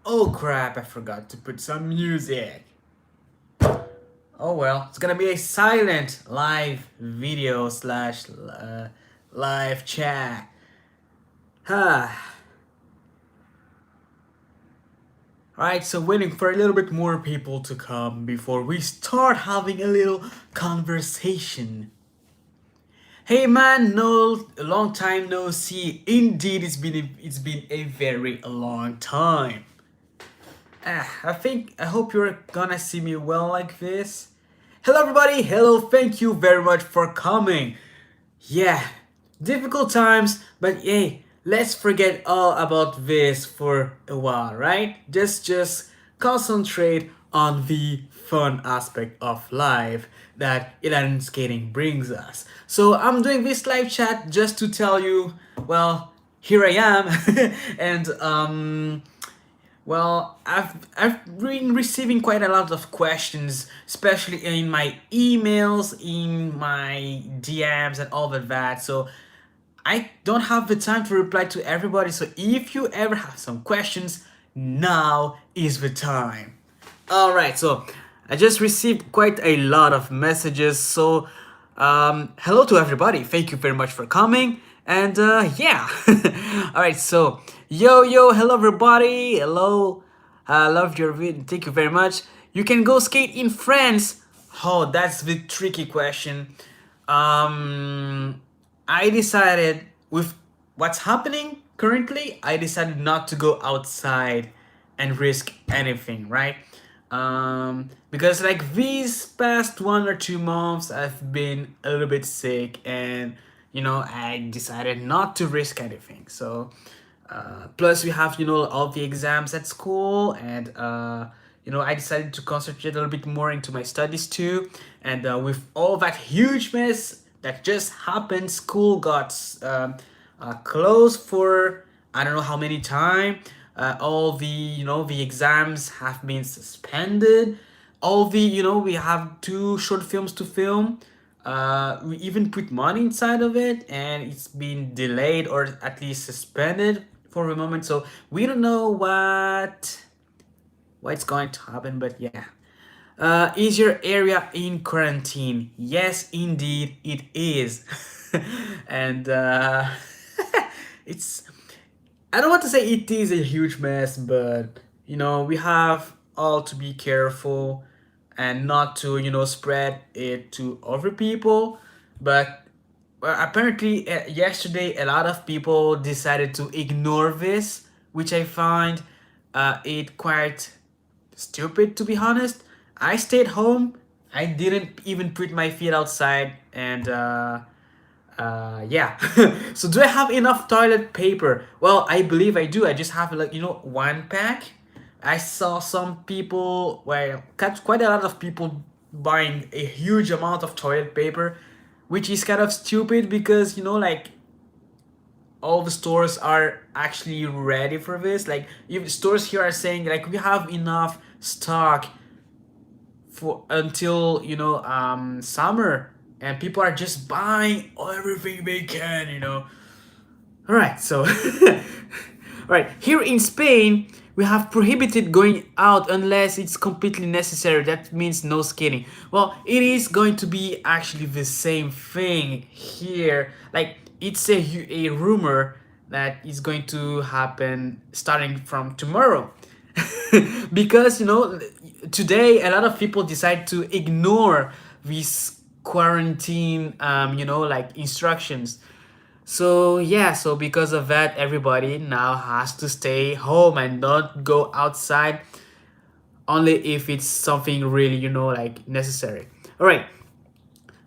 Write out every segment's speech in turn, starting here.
Oh crap, I forgot to put some music. Oh well, it's gonna be a silent live video slash live chat. Ah. Alright, so waiting for a little bit more people to come before we start having a little conversation. Hey man, no, a long time no see. Indeed, it's been a very long time. I hope you're gonna see me well like this. Hello everybody, hello, thank you very much for coming. Yeah, difficult times, but hey, let's forget all about this for a while, right? Just concentrate on the fun aspect of life that inline skating brings us. So I'm doing this live chat just to tell you, well, here I am, and well, I've been receiving quite a lot of questions, especially in my emails, in my DMs, and all of that. So I don't have the time to reply to everybody. So if you ever have some questions, now is the time. All right. So I just received quite a lot of messages. So hello to everybody. Thank you very much for coming. And yeah. All right. So hello everybody. Hello. I love your video. Thank you very much. You can go skate in France. Oh, that's the tricky question. Um, I decided with what's happening currently, I decided not to go outside and risk anything, right? Because like these past 1 or 2 months, I've been a little bit sick, and I decided not to risk anything. So, plus we have all the exams at school, and I decided to concentrate a little bit more into my studies too. And with all that huge mess that just happened, school got closed for I don't know how many time. All the exams have been suspended. All the we have 2 short films to film. We even put money inside of it, and it's been delayed or at least suspended for a moment. So we don't know what's going to happen, but yeah. Is your area in quarantine? Yes, indeed, it is. And it's, I don't want to say it is a huge mess, but we have all to be careful and not to, spread it to other people. But well, apparently, yesterday, a lot of people decided to ignore this, which I find it quite stupid, to be honest. I stayed home. I didn't even put my feet outside, and yeah. So do I have enough toilet paper? Well, I believe I do. I just have like 1 pack. I saw some people, well, quite a lot of people buying a huge amount of toilet paper, which is kind of stupid because like all the stores are actually ready for this. Like, if stores here are saying like we have enough stock for until summer, and people are just buying everything they can. All right, so all right, here in Spain we have prohibited going out unless it's completely necessary. That means no skating. Well, it is going to be actually the same thing here. Like, it's a rumor that is going to happen starting from tomorrow. Because today a lot of people decide to ignore these quarantine like instructions. So yeah, so because of that, everybody now has to stay home and not go outside, only if it's something really like necessary. All right,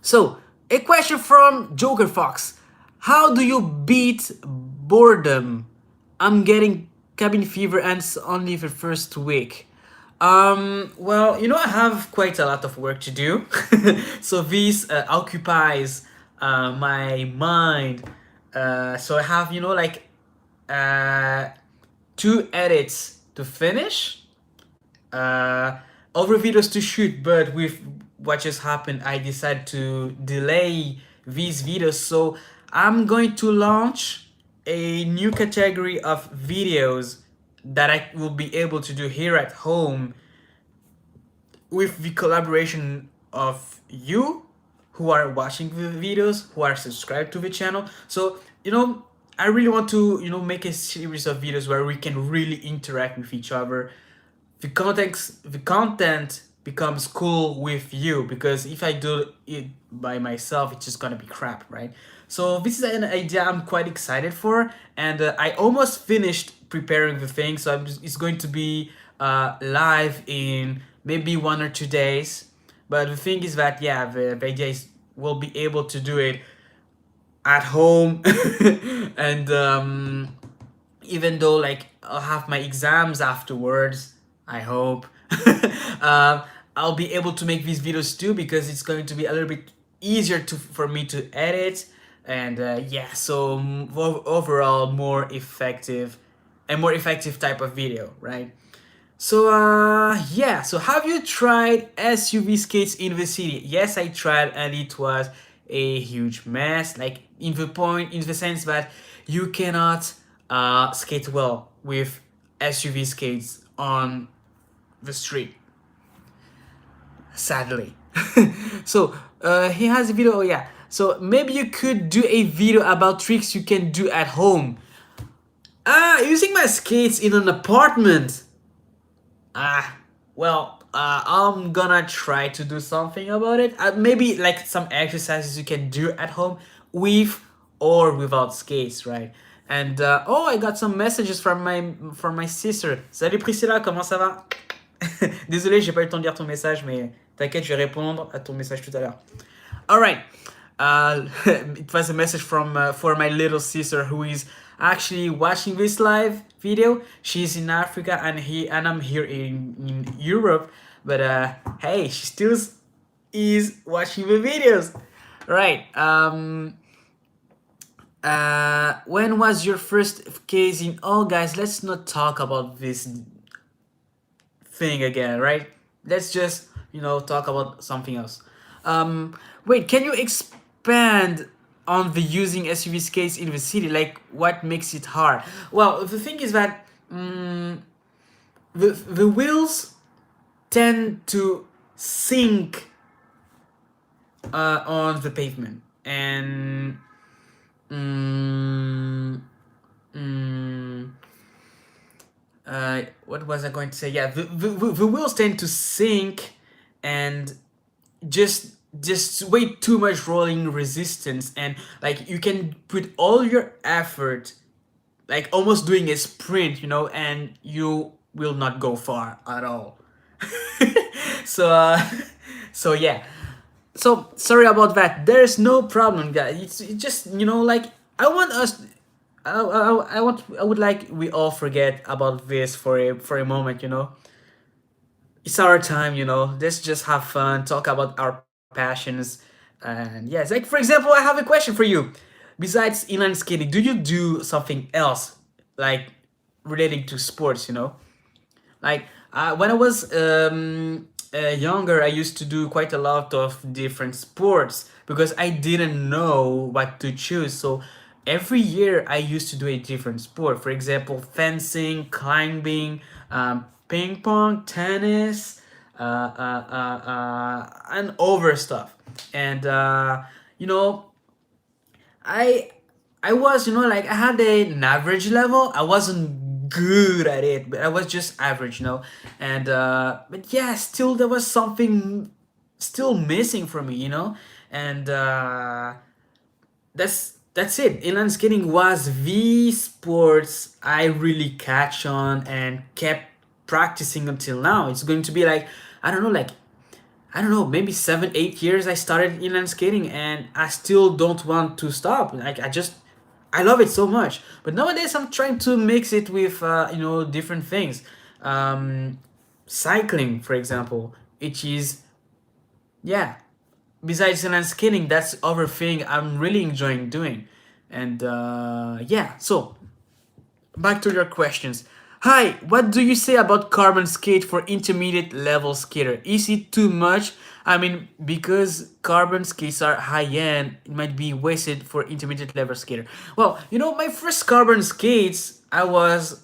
so a question from Joker Fox: how do you beat boredom? I'm getting cabin fever and it's only the first week. Well, I have quite a lot of work to do. So this occupies my mind. So I have, like uh, 2 edits to finish, uh, other videos to shoot, but with what just happened, I decided to delay these videos. So I'm going to launch a new category of videos that I will be able to do here at home with the collaboration of you who are watching the videos, who are subscribed to the channel. So, I really want to, make a series of videos where we can really interact with each other. The content becomes cool with you, because if I do it by myself, it's just gonna be crap, right? So this is an idea I'm quite excited for, and I almost finished preparing the thing. So it's going to be live in maybe 1 or 2 days. But the thing is that, yeah, the idea is we'll be able to do it at home and even though like I'll have my exams afterwards, I hope I'll be able to make these videos too, because it's going to be a little bit easier for me to edit, and yeah, so overall more effective type of video, right? So yeah, so have you tried SUV skates in the city? Yes, I tried, and it was a huge mess. Like in the sense that you cannot skate well with SUV skates on the street, sadly. So he has a video. Oh yeah, so maybe you could do a video about tricks you can do at home. Using my skates in an apartment. Ah, well, I'm gonna try to do something about it. Maybe like some exercises you can do at home with or without skates, right? And oh, I got some messages from my sister. Salut Priscilla, comment ça va? Désolé, j'ai pas eu le temps de lire ton message, mais t'inquiète, je vais répondre à ton message tout à l'heure. All right. It was a message from for my little sister, who is actually watching this live video. She's in Africa, and I'm here in Europe. But hey, she still is watching the videos. Right. When was your first case in? Oh, guys, let's not talk about this thing again, right? Let's just talk about something else. Wait, can you expand on the using SUV skates in the city? Like, what makes it hard? Well, the thing is that the wheels tend to sink on the pavement, and what was I going to say? Yeah, the wheels tend to sink, and just way too much rolling resistance, and like you can put all your effort, like almost doing a sprint, and you will not go far at all. So so yeah, so sorry about that. There's no problem, guys. It's just like I want us. I would like we all forget about this for a moment. It's our time. Let's just have fun, talk about our passions, and yes, like for example, I have a question for you. Besides inline skating, do you do something else, like relating to sports? Like when I was younger, I used to do quite a lot of different sports because I didn't know what to choose. So every year I used to do a different sport. For example, fencing, climbing, ping pong, tennis, and over stuff. And I I was, like I had an average level. I wasn't good at it, but I was just average, And but yeah, still there was something still missing for me, And that's it. Inline skating was the sports I really catch on and kept practicing until now. It's going to be like I don't know, maybe 7, 8 years I started inline skating, and I still don't want to stop. Like I love it so much. But nowadays I'm trying to mix it with different things. Cycling, for example, which is yeah. Besides inline skating, that's other thing I'm really enjoying doing, and yeah. So back to your questions. Hi, what do you say about carbon skate for intermediate level skater? Is it too much? I mean, because carbon skates are high end, it might be wasted for intermediate level skater. Well, my first carbon skates, I was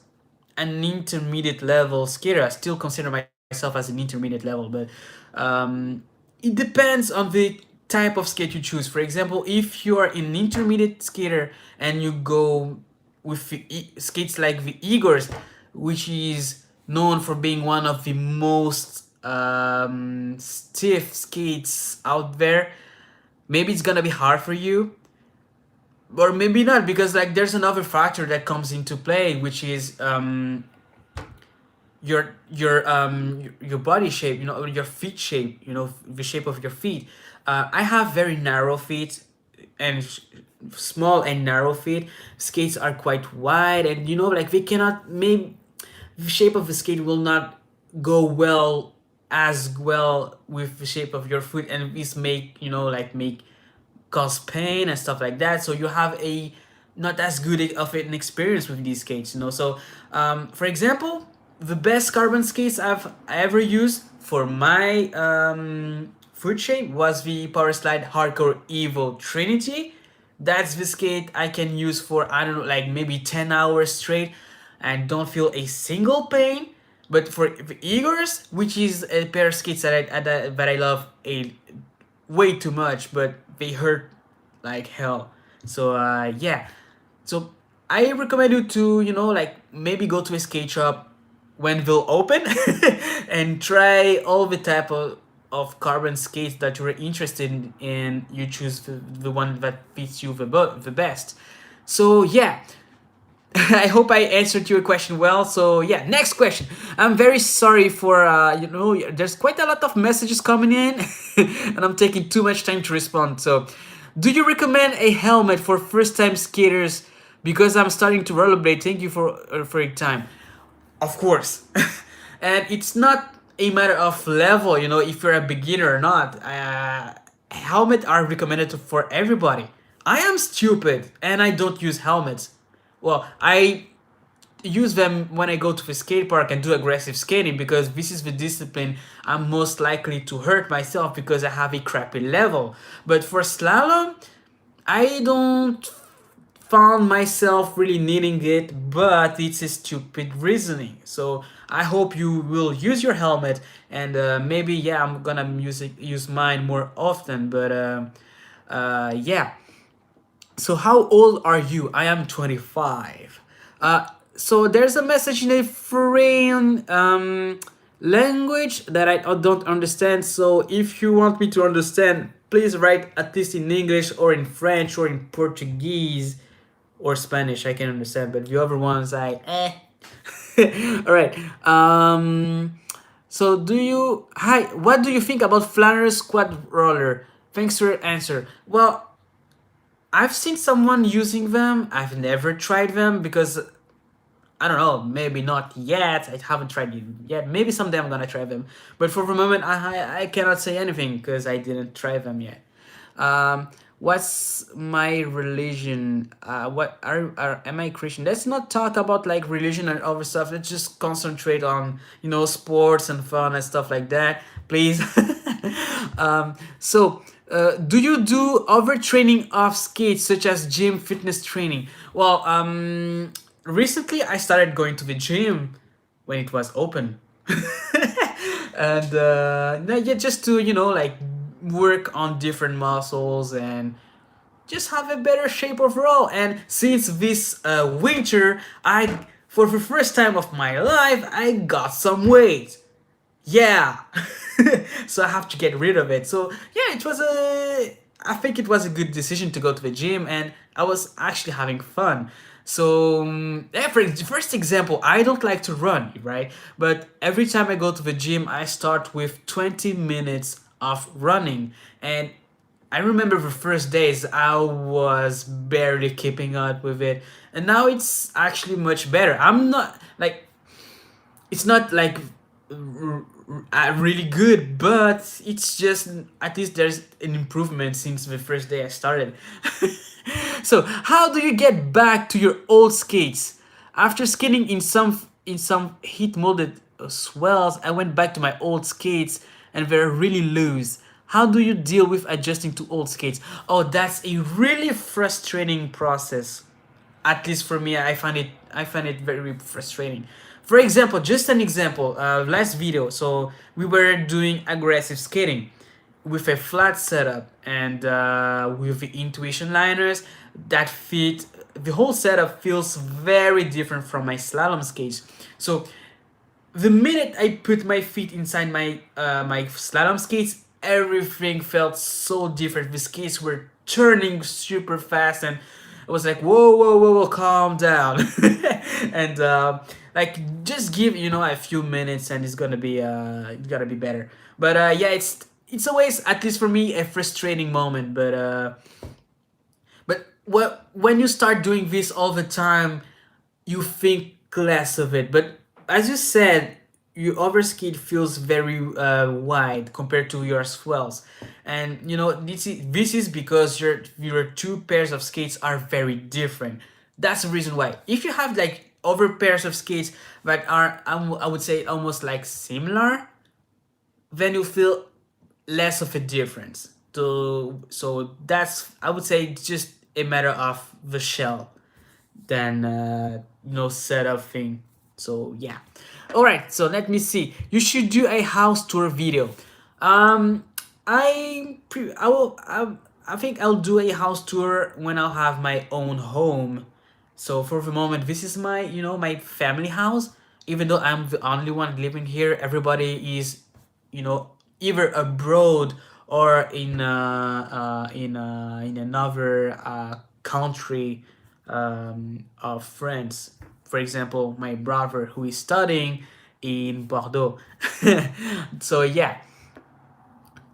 an intermediate level skater. I still consider myself as an intermediate level, but um, it depends on the type of skate you choose. For example, if you are an intermediate skater and you go with skates like the Igors, which is known for being one of the most stiff skates out there, maybe it's gonna be hard for you, or maybe not, because like there's another factor that comes into play, which is your body shape, you know, your feet shape, you know, the shape of your feet. I have very narrow feet, and small and narrow feet. Skates are quite wide, and you know, like they cannot, maybe the shape of the skate will not go well as well with the shape of your foot, and this make, you know, like make cause pain and stuff like that. So you have a not as good of an experience with these skates, you know. So for example, the best carbon skates I've ever used for my foot shape was the Power Slide Hardcore Evo Trinity. That's the skate I can use for, I don't know, like maybe 10 hours straight and don't feel a single pain. But for the Igors, which is a pair of skates that I love a way too much, but they hurt like hell. So yeah, so I recommend you to, you know, like maybe go to a skate shop when they'll open and try all the type of carbon skates that you're interested in. You choose the one that fits you the best. So yeah, I hope I answered your question well. So yeah, next question. I'm very sorry for you know, there's quite a lot of messages coming in, and I'm taking too much time to respond. So, do you recommend a helmet for first time skaters? Because I'm starting to rollerblade. Thank you for your time. Of course, and it's not a matter of level. You know, if you're a beginner or not. Helmet are recommended for everybody. I am stupid and I don't use helmets. Well, I use them when I go to the skate park and do aggressive skating, because this is the discipline I'm most likely to hurt myself because I have a crappy level. But for slalom, I don't found myself really needing it, but it's a stupid reasoning. So I hope you will use your helmet, and maybe yeah, I'm gonna use mine more often. But yeah. So how old are you? I am 25. So there's a message in a foreign language that I don't understand. So if you want me to understand, please write at least in English or in French or in Portuguese or Spanish. I can understand, but the other ones I All right. So do you hi? What do you think about Flanders quad roller? Thanks for your answer. Well, I've seen someone using them. I've never tried them because I don't know. Maybe not yet. I haven't tried it yet. Maybe someday I'm gonna try them. But for the moment, I cannot say anything because I didn't try them yet. Um, what's my religion? What am I Christian? Let's not talk about like religion and other stuff. Let's just concentrate on, you know, sports and fun and stuff like that, please. So, do you do overtraining off skates, such as gym fitness training? Well, recently I started going to the gym when it was open, and no, yeah, just to, you know, like work on different muscles and just have a better shape overall. And since this winter, I for the first time of my life I got some weight. Yeah. So I have to get rid of it. So yeah, it was a I think it was a good decision to go to the gym, and I was actually having fun. So yeah, for the first example, I don't like to run, right? But every time I go to the gym, I start with 20 minutes of running. And I remember the first days I was barely keeping up with it, and now it's actually much better. I'm not like it's not like really good, but it's just at least there's an improvement since the first day I started. So how do you get back to your old skates after skating in some heat molded swells? I went back to my old skates and they're really loose. How do you deal with adjusting to old skates? Oh, that's a really frustrating process. At least for me, I find it very frustrating. For example, just an example, last video, so we were doing aggressive skating with a flat setup and with the intuition liners that fit. The whole setup feels very different from my slalom skates. So the minute I put my feet inside my slalom skates, everything felt so different. The skates were turning super fast, and I was like, whoa, whoa, whoa, whoa, calm down, and like just give a few minutes, and it's gonna be better. But yeah, it's always, at least for me, a frustrating moment. But when you start doing this all the time, you think less of it. But as you said, your overskate feels very wide compared to your swells, and this is because your two pairs of skates are very different. That's the reason why. If you have like other pairs of skates that are I would say almost like similar, then you feel less of a difference. So that's, I would say, just a matter of the shell than setup thing. So yeah. All right. So let me see. You should do a house tour video. Um, I will I think I'll do a house tour when I'll have my own home. So for the moment, this is my my family house. Even though I'm the only one living here, everybody is either abroad or in another country of France. For example, my brother who is studying in Bordeaux. So yeah.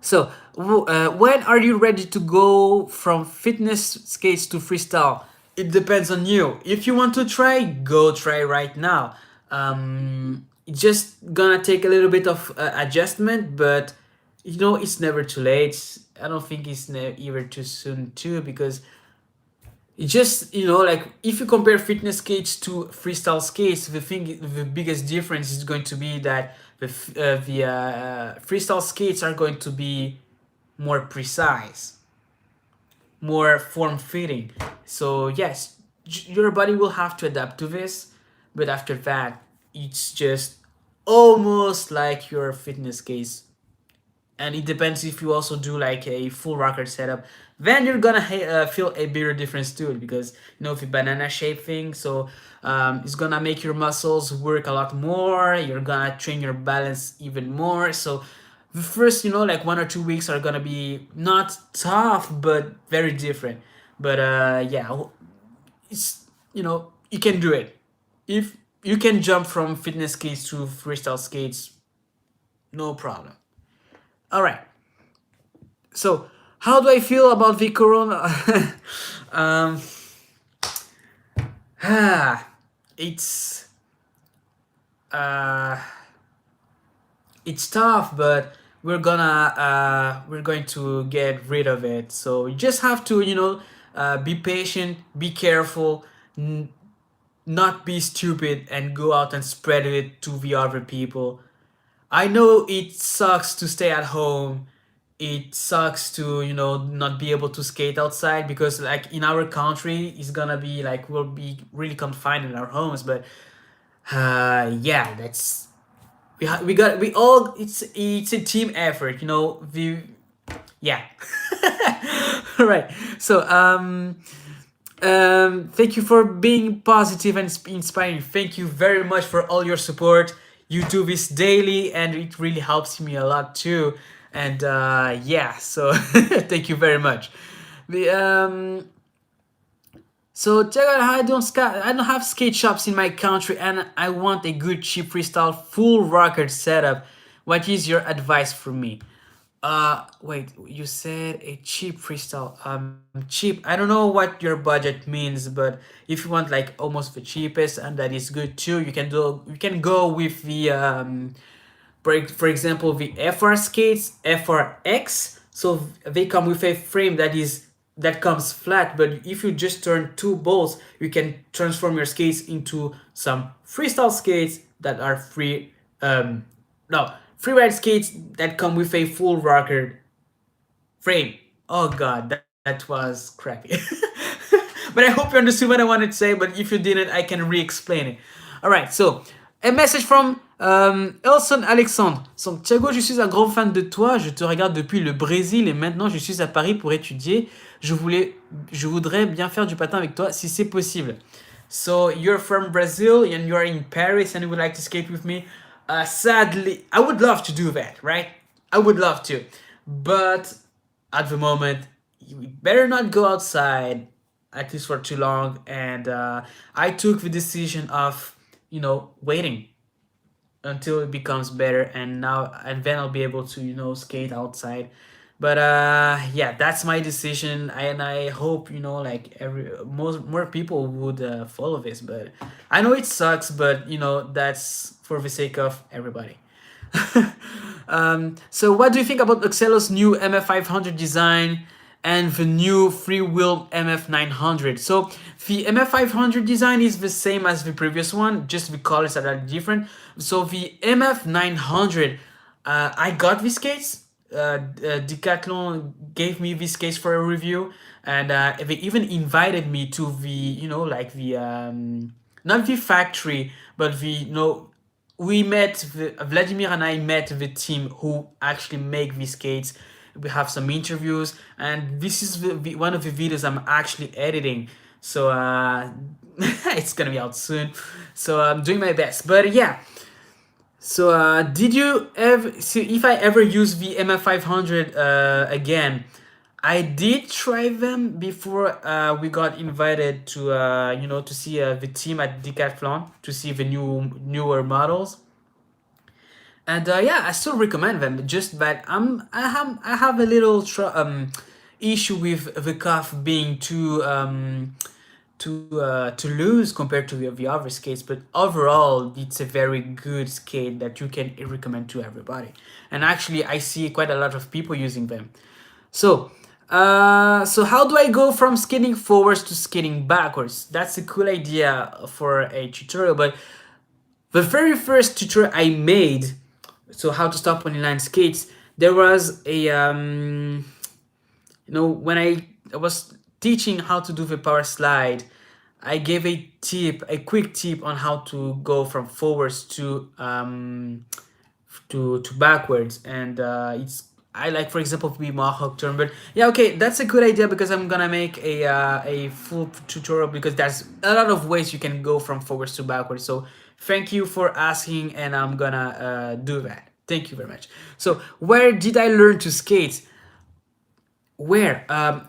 So when are you ready to go from fitness skates to freestyle? It depends on you. If you want to try, go try right now. It's just gonna take a little bit of adjustment, but it's never too late. I don't think it's ever too soon too, because it just like, if you compare fitness skates to freestyle skates, the biggest difference is going to be that the freestyle skates are going to be more precise, more form fitting. So yes, your body will have to adapt to this, but after that, it's just almost like your fitness case. And it depends, if you also do like a full rocker setup, then you're gonna feel a bigger difference too, because the banana shape thing. So it's gonna make your muscles work a lot more. You're gonna train your balance even more. So the first like 1 or 2 weeks are gonna be not tough, but very different. But yeah, it's you can do it. If you can jump from fitness skates to freestyle skates, no problem. All right. So, how do I feel about the corona? um, it's uh, it's tough, but we're going to get rid of it. So you just have to be patient, be careful, not be stupid, and go out and spread it to the other people. I know it sucks to stay at home. It sucks to not be able to skate outside, because like in our country it's gonna be like we'll be really confined in our homes. But yeah, that's we got we all it's a team effort. The yeah. All right. So thank you for being positive and inspiring. Thank you very much for all your support. You do this daily, and it really helps me a lot too. And yeah, so thank you very much. The so Tiago, I don't have skate shops in my country, and I want a good cheap freestyle full rocker setup. What is your advice for me? Wait, you said a cheap freestyle. Cheap. I don't know what your budget means, but if you want like almost the cheapest, and that is good too, you can go with the for example, the FR skates, FRX. So they come with a frame that comes flat, but if you just turn two bolts, you can transform your skates into some freestyle skates that are free. No, free ride skates that come with a full rocker frame. Oh god, that was crappy. But But I hope you understood what I wanted to say. But if you didn't, I can re-explain it. All right. So a message from Elson Alexandre. So, Tiago, je suis un grand fan de toi. Je te regarde depuis le Brésil et maintenant je suis à Paris pour étudier. Je voudrais bien faire du patin avec toi si c'est possible. So you're from Brazil and you're in Paris and you would like to skate with me. Sadly, I would love to do that, right? I would love to, but at the moment, you better not go outside at least for too long. And I took the decision of, waiting until it becomes better, and then I'll be able to skate outside. But yeah, that's my decision, and I hope like every most more people would follow this. But I know it sucks, but that's for the sake of everybody. So what do you think about Excelo's new MF500 design and the new freewheel MF900? So the MF500 design is the same as the previous one, just the colors that are different. So the MF900, I got these skates. Decathlon gave me this case for a review, and they even invited me to the like the not the factory, but the we met Vladimir and I met the team who actually make these skates. We have some interviews, and this is one of the videos I'm actually editing. So it's gonna be out soon. So I'm doing my best. But yeah. So did you ever see if I ever use the MF500 again? I did try them before we got invited to to see the team at Decathlon to see the newer models. And yeah, I still recommend them. Just that I have a little issue with the cuff being too loose compared to the other skates. But overall, it's a very good skate that you can recommend to everybody. And actually, I see quite a lot of people using them. So. So how do I go from skating forwards to skating backwards? That's a cool idea for a tutorial, but the very first tutorial I made, so how to stop on inline skates, there was a when I was teaching how to do the power slide, I gave a quick tip on how to go from forwards to backwards, and I like, for example, the Mohawk turn. But yeah, okay, that's a good idea because I'm gonna make a full tutorial because there's a lot of ways you can go from forwards to backwards. So thank you for asking, and I'm gonna do that. Thank you very much. So where did I learn to skate? Where?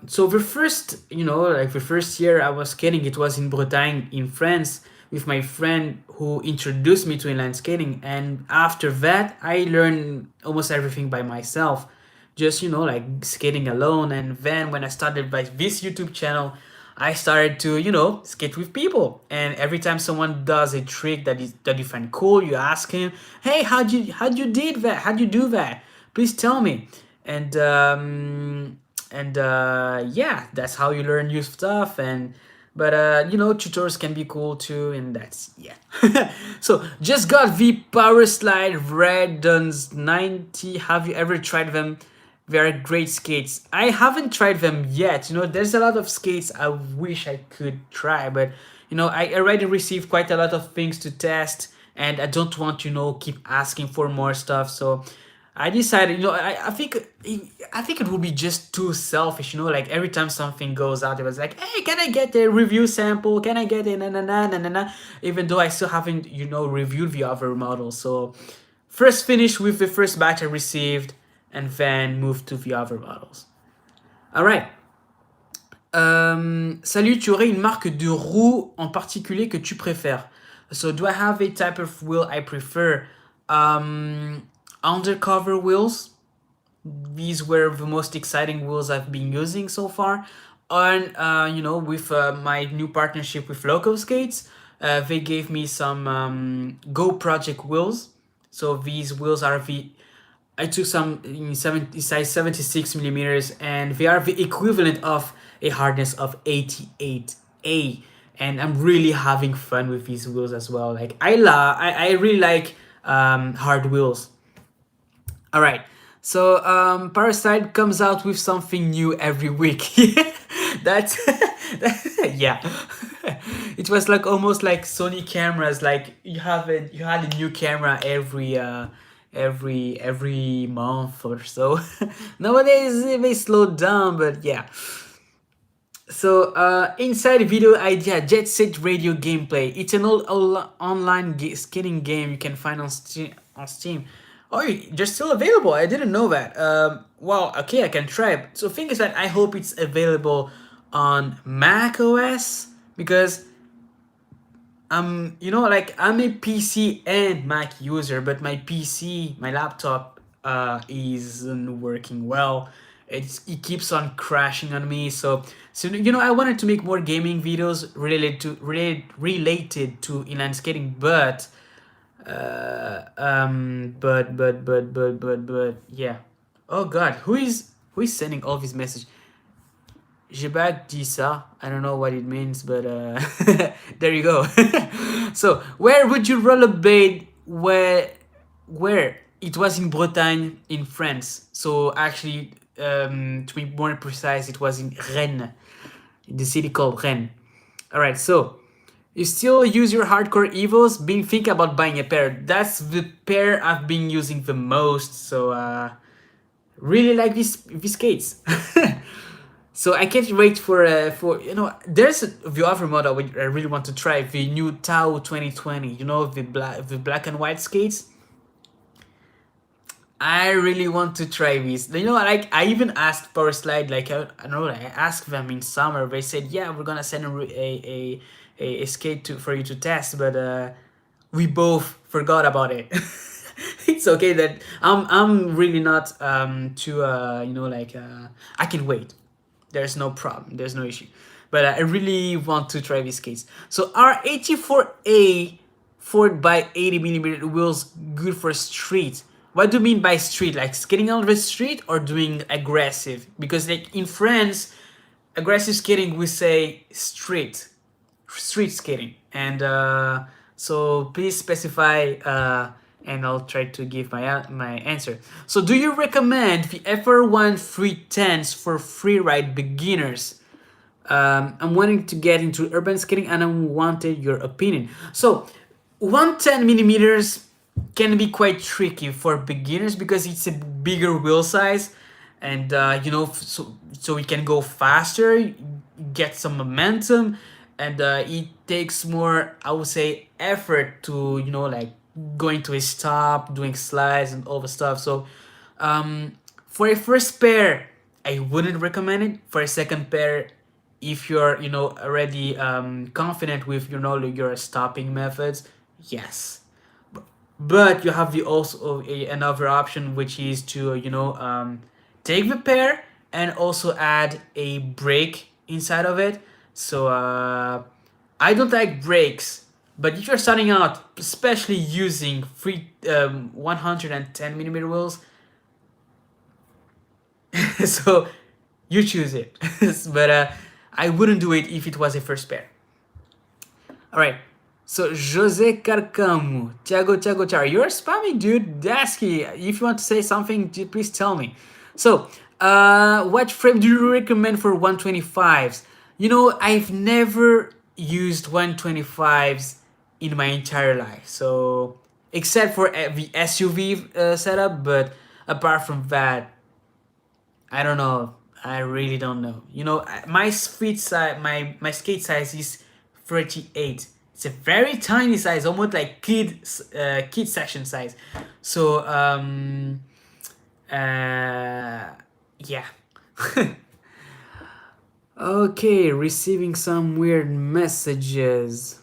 So the first, like the first year I was skating, it was in Bretagne, in France, with my friend who introduced me to inline skating. And after that, I learned almost everything by myself, just like skating alone. And then when I started by this YouTube channel, I started to skate with people. And every time someone does a trick that you find cool, you ask him, "Hey, how'd you did that? How'd you do that? Please tell me." And yeah, that's how you learn new stuff. But tutorials can be cool too, and that's yeah. So just got the power slide Redons 90. Have you ever tried them? They're great skates. I haven't tried them yet. There's a lot of skates I wish I could try, but I already received quite a lot of things to test, and I don't want keep asking for more stuff. So I decided, I think it would be just too selfish, like every time something goes out, it was like, "Hey, can I get a review sample? Can I get a na?" Even though I still haven't, reviewed the other models. So first finish with the first batch I received, and then move to the other models. All right. Salut, tu aurais une marque de roue en particulier que tu préfères? So do I have a type of wheel I prefer? Undercover wheels. These were the most exciting wheels I've been using so far. And with my new partnership with Loco Skates, they gave me some Go Project wheels. So these wheels are I took some in size 76 millimeters, and they are the equivalent of a hardness of 88A. And I'm really having fun with these wheels as well. Like I really like hard wheels. All right. So Parasite comes out with something new every week. that's Yeah. It was like almost like Sony cameras, like you had a new camera every month or so. Nowadays it may slow down, but yeah. So, inside video idea, Jet Set Radio gameplay. It's an online skating game you can find on Steam. Oh, they're still available. I didn't know that. Well, okay, I can try it. So, thing is that I hope it's available on Mac OS because like I'm a PC and Mac user, but my PC, my laptop, isn't working well. It keeps on crashing on me. So I wanted to make more gaming videos related to inline skating, but yeah. Oh God, who is sending all these messages? Jebak Disa. I don't know what it means, but there you go. So, where would you rollerblade? Where it was in Bretagne, in France. So actually, to be more precise, it was in Rennes, the city called Rennes. All right, so you still use your hardcore evos. Been thinking about buying a pair. That's the pair I've been using the most. So really like these skates. So I can't wait for there's the other model which I really want to try, the new Tau 2020. The black and white skates. I really want to try these. Like I even asked Power Slide, like I don't know, I asked them in summer. They said, yeah, we're gonna send a skate for you to test, but we both forgot about it. It's okay that I'm really not too I can wait. There's no problem. There's no issue. But I really want to try these skates. So R84A 4x80 millimeter wheels good for street. What do you mean by street? Like skating on the street or doing aggressive? Because like in France, aggressive skating we say street skating. And so please specify, and I'll try to give my answer. So do you recommend the FR1 310s for freeride beginners? I'm wanting to get into urban skating and I wanted your opinion. So 110 millimeters can be quite tricky for beginners because it's a bigger wheel size, and so it can go faster, get some momentum, and it takes more, I would say, effort to like going to a stop, doing slides and all the stuff. So for a first pair, I wouldn't recommend it. For a second pair, if you're already confident with your stopping methods, yes. But you have the also another option, which is to take the pair and also add a brake inside of it. So I don't like brakes, but if you're starting out, especially using 110 millimeter wheels, so you choose it. But I wouldn't do it if it was a first pair. All right. So Jose Carcamo, Tiago Char, you're spamming, dude. Dasky, if you want to say something, please tell me. So, what frame do you recommend for 125s? I've never used 125s in my entire life. So, except for the SUV setup, but apart from that, I don't know. I really don't know. My street size, my skate size is 38. It's a very tiny size, almost like kid section size. So yeah. Okay, receiving some weird messages.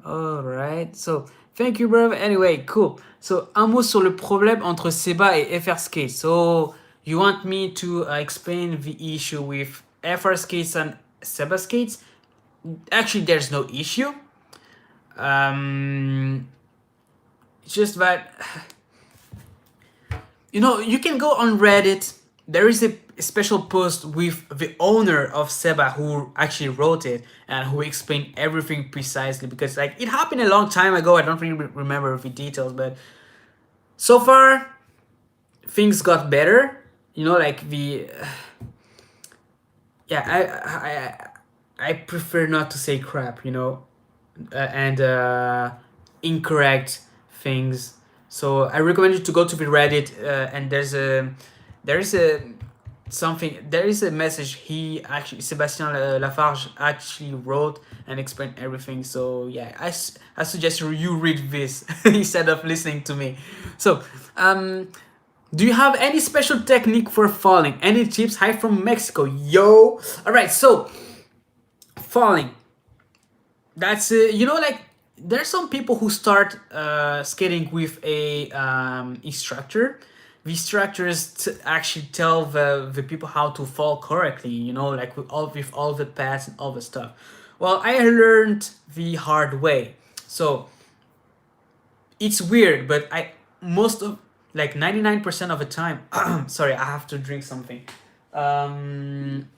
All right. So thank you, bro. Anyway, cool. So un mot sur le problème entre Seba et FR Skate. So you want me to explain the issue with FR Skates and Seba Skates? Actually, there's no issue. It's just that you can go on Reddit. There is a special post with the owner of Seba who actually wrote it and who explained everything precisely, because like it happened a long time ago. I don't really remember the details, but so far things got better. Like yeah, I prefer not to say crap, you know, and incorrect things. So I recommend you to go to the Reddit, and there is a something, there is a message he actually, Sebastian Lafarge actually wrote and explained everything. So yeah, I suggest you read this instead of listening to me. So um do you have any special technique for falling? Any tips? Hi from Mexico, yo. All right, so falling, that's you know, like, there's some people who start skating with a instructor. The instructors actually tell the people how to fall correctly, you know, like with all the pads and all the stuff. Well, I learned the hard way. So it's weird, but I most of, like, 99% of the time sorry, I have to drink something. um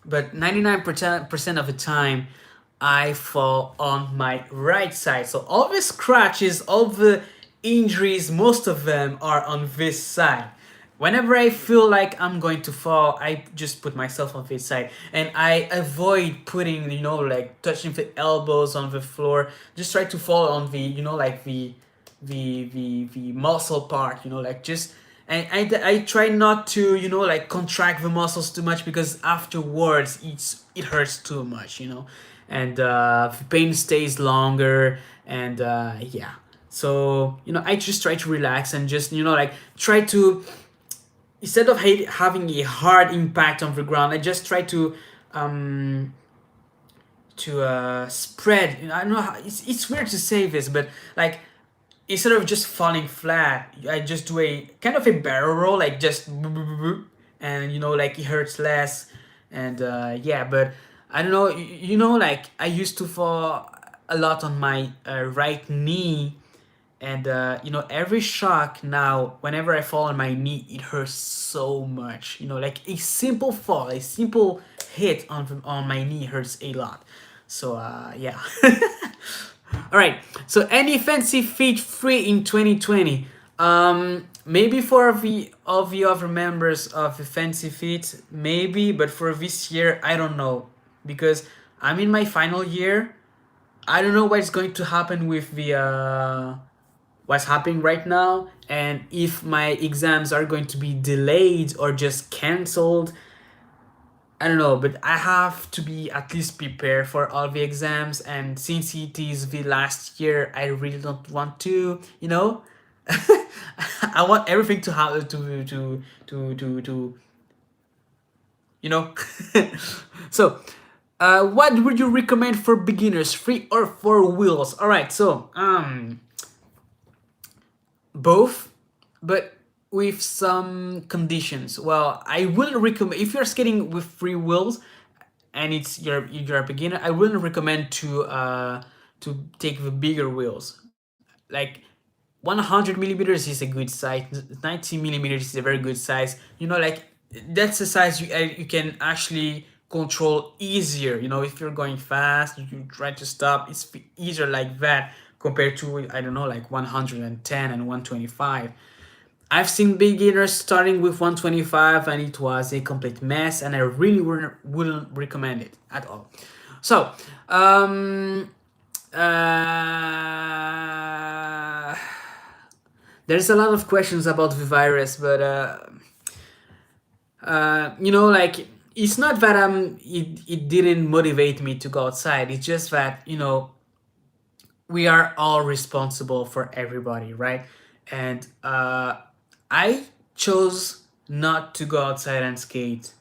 but 99% of the time I fall on my right side. So all the scratches, all the injuries, most of them are on this side. Whenever I feel like I'm going to fall, I just put myself on this side, and I avoid putting, you know, like touching the elbows on the floor. Just try to fall on the, you know, like the muscle part, you know, like just, and I try not to, you know, like contract the muscles too much, because afterwards it hurts too much, you know, and the pain stays longer, and yeah. So, you know, I just try to relax and just, you know, like try to, instead of having a hard impact on the ground, I just try um to spread. You know, I don't know how, it's weird to say this, but like, instead of just falling flat, I just do a kind of a barrel roll, like just and, you know, like it hurts less, and yeah. But I don't know, you know, like I used to fall a lot on my right knee, and you know, every shock now, whenever I fall on my knee, it hurts so much. You know, like a simple fall, a simple hit on my knee hurts a lot. So yeah. All right. So any fancy feat free in 2020? Maybe for the all the other members of the fancy feat, maybe, but for this year, I don't know, because I'm in my final year. I don't know what's going to happen with the what's happening right now, and if my exams are going to be delayed or just canceled. I don't know, but I have to be at least prepared for all the exams, and since it is the last year, I really don't want to, you know. I want everything to have to you know. So what would you recommend for beginners, 3 or 4 wheels? All right, so both, but with some conditions. Well, I will recommend, if you're skating with 3 wheels and it's you're a beginner, I wouldn't recommend to take the bigger wheels. Like 100 millimeters is a good size. 90 millimeters is a very good size. You know, like that's a size you can actually control easier. You know, if you're going fast, you try to stop. It's easier like that compared to, I don't know, like 110 and 125. I've seen beginners starting with 125 and it was a complete mess, and I really wouldn't recommend it at all. So, uh, there's a lot of questions about the virus, but you know, like, it's not that it didn't motivate me to go outside. It's just that, you know, we are all responsible for everybody, right? And I chose not to go outside and skate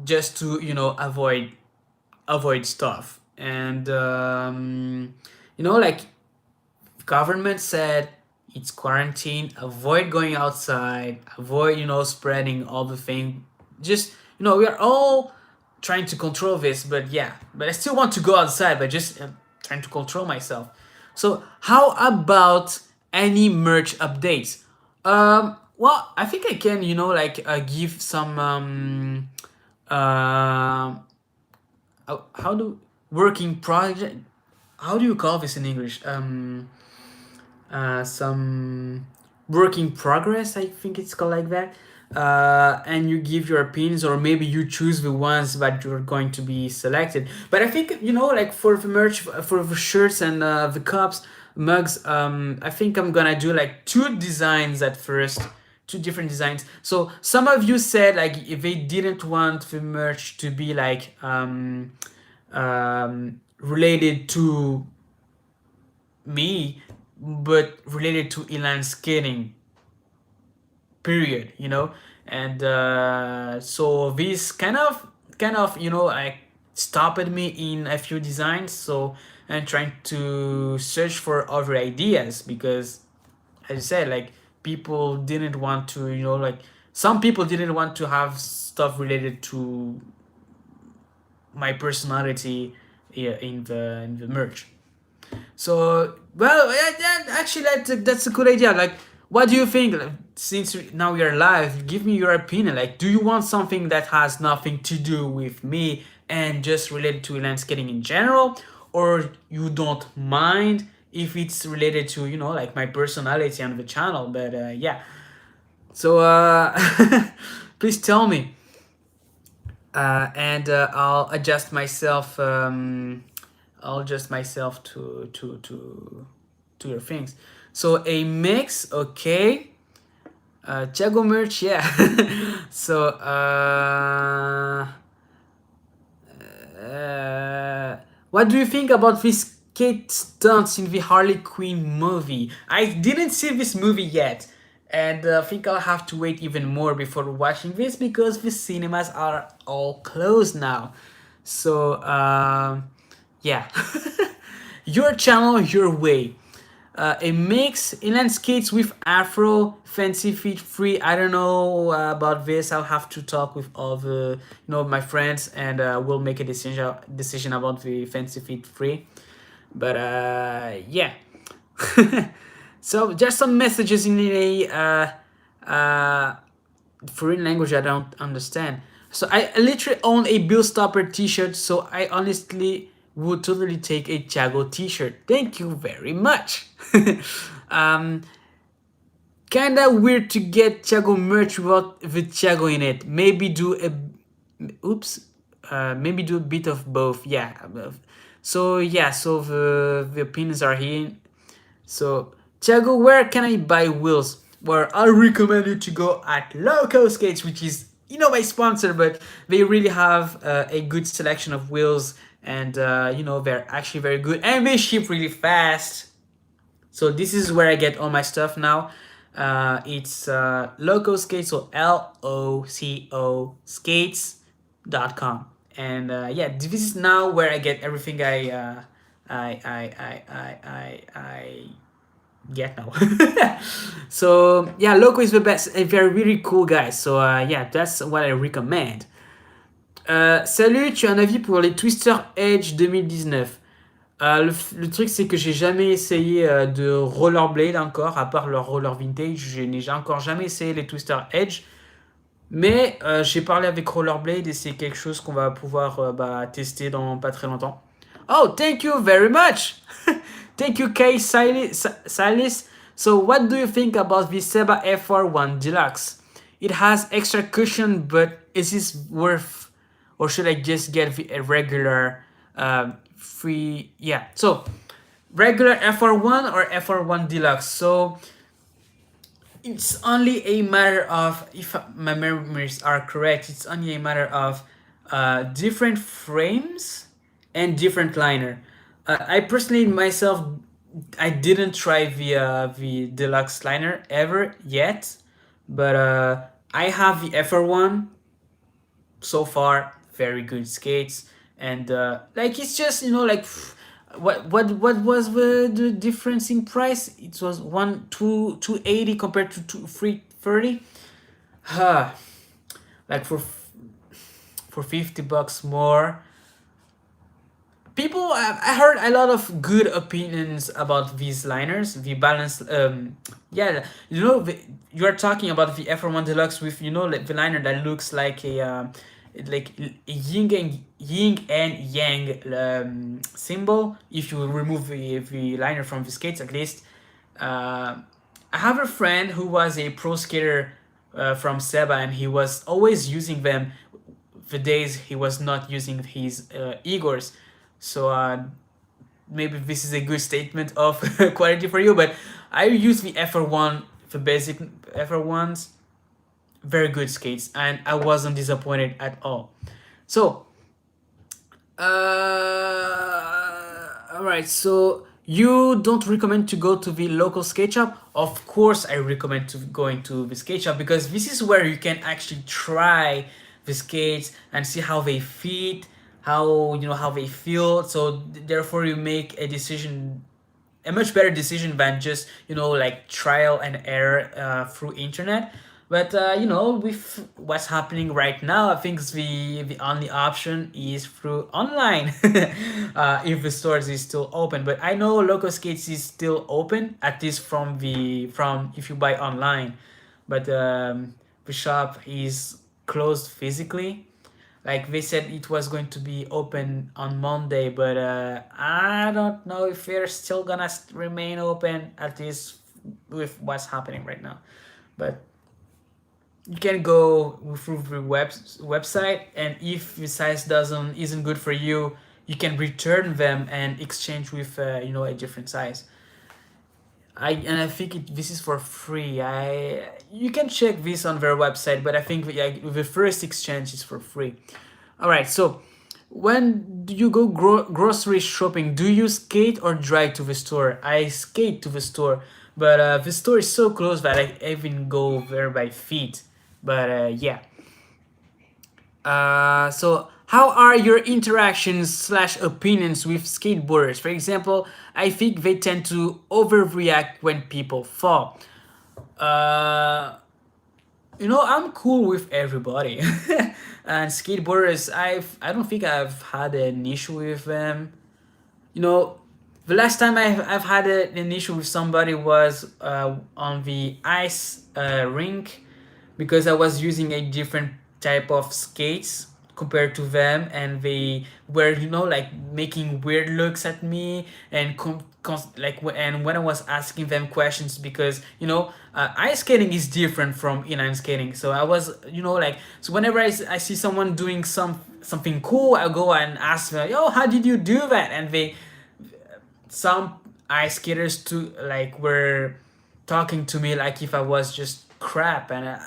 just to, you know, avoid stuff. And you know, like, government said it's quarantine, avoid going outside, avoid, you know, spreading all the thing. Just, you know, we are all trying to control this, but yeah, but I still want to go outside, but just trying to control myself. So how about any merch updates? Well, I think I can, you know, like give some uh, how do working project, how do you call this in English? Some work in progress, I think it's called like that. and you give your opinions, or maybe you choose the ones that you're going to be selected. But I think, like for the merch, for the shirts and the cups, mugs, I think I'm gonna do like two designs at first, two different designs. So some of you said like if they didn't want the merch to be like related to me, but related to inline skating, period. And so this kind of like stopped me in a few designs. So I'm trying to search for other ideas, because as I said, like people didn't want to, like some people didn't want to have stuff related to my personality, yeah, in the merch. So, well, actually, that's a good idea. Like, what do you think? Like, since now we are live, give me your opinion. Like, do you want something that has nothing to do with me and just related to landscaping in general, or you don't mind if it's related to, like my personality on the channel? But yeah. So, please tell me, and I'll adjust myself. I'll adjust myself to your things. So a mix, okay. Tiago merch, yeah. So what do you think about this Kate stunts in the Harley Quinn movie? I didn't see this movie yet, and I think I'll have to wait even more before watching this, because the cinemas are all closed now. So yeah. Your channel, your way. A mix inline skates with afro, fancy feet free. I don't know about this. I'll have to talk with all the my friends, and we'll make a decision about the fancy feet free. But yeah. So just some messages in a foreign language I don't understand. So I literally own a Bill Stopper t-shirt, so I honestly would totally take a Tiago t-shirt. Thank you very much. um, Kinda weird to get Tiago merch without the Tiago in it. Maybe do a maybe do a bit of both. Yeah. So yeah, so the opinions are here. So, Tiago, where can I buy wheels? Well, I recommend you to go at Loco Skates, which is, my sponsor, but they really have a good selection of wheels, and, they're actually very good, and they ship really fast. So this is where I get all my stuff now. It's Loco Skates, so LOCO skates.com. And yeah, this is now where I get everything I get now. So yeah, Loco is the best. They're really cool guys. So yeah, that's what I recommend. Salut, tu as un avis pour les Twister Edge 2019? Le truc, c'est que j'ai jamais essayé de rollerblade encore, à part leur roller vintage. Je n'ai encore jamais essayé les Twister Edge. Mais j'ai parlé avec Rollerblade, et c'est quelque chose qu'on va pouvoir tester dans pas très longtemps. Oh, thank you very much! Thank you, Kay Silas. So, what do you think about the Seba FR1 Deluxe? It has extra cushion, but is this worth, or should I just get a regular free? Yeah, so regular FR1 or FR1 Deluxe. So it's only a matter of, if my memories are correct, it's only a matter of different frames and different liner. I personally myself, I didn't try the deluxe liner ever yet, but I have the FR1. So far, very good skates, and like it's just like what was the difference in price? It was 280 compared to 330. Like for $50 more. People, I heard a lot of good opinions about these liners, the balance. Yeah, you're talking about the FR1 Deluxe with like the liner that looks like a like yin and yang symbol. If you remove the liner from the skates, at least. I have a friend who was a pro skater from Seba, and he was always using them the days he was not using his Igors. So maybe this is a good statement of quality for you, but I use the FR1, the basic FR1s, very good skates, and I wasn't disappointed at all. So, all right, so you don't recommend to go to the local skate shop? Of course, I recommend to going to the skate shop because this is where you can actually try the skates and see how they fit, how how they feel. So therefore, you make a decision, a much better decision than just like trial and error through internet. But with what's happening right now, I think the only option is through online. If the stores is still open, but I know local skates is still open, at least from if you buy online, but the shop is closed physically. Like they said it was going to be open on Monday, but I don't know if they're still gonna remain open, at least with what's happening right now. But you can go through the website, and if the size doesn't isn't good for you, you can return them and exchange with a different size. I think this is for free. You can check this on their website, but I think the first exchange is for free. All right. So, when do you go grocery shopping? Do you skate or drive to the store? I skate to the store, but the store is so close that I even go there by feet. But yeah. So how are your interactions slash opinions with skateboarders? For example, I think they tend to overreact when people fall. Uh, I'm cool with everybody, and skateboarders, I don't think I've had an issue with them. You know, the last time I've had an issue with somebody was on the ice rink, because I was using a different type of skates compared to them, and they were like making weird looks at me, and and when I was asking them questions, because ice skating is different from inline skating. So I was like, so whenever I see someone doing something cool, I go and ask them, yo, how did you do that? And some ice skaters too, like, were talking to me like if I was just crap, and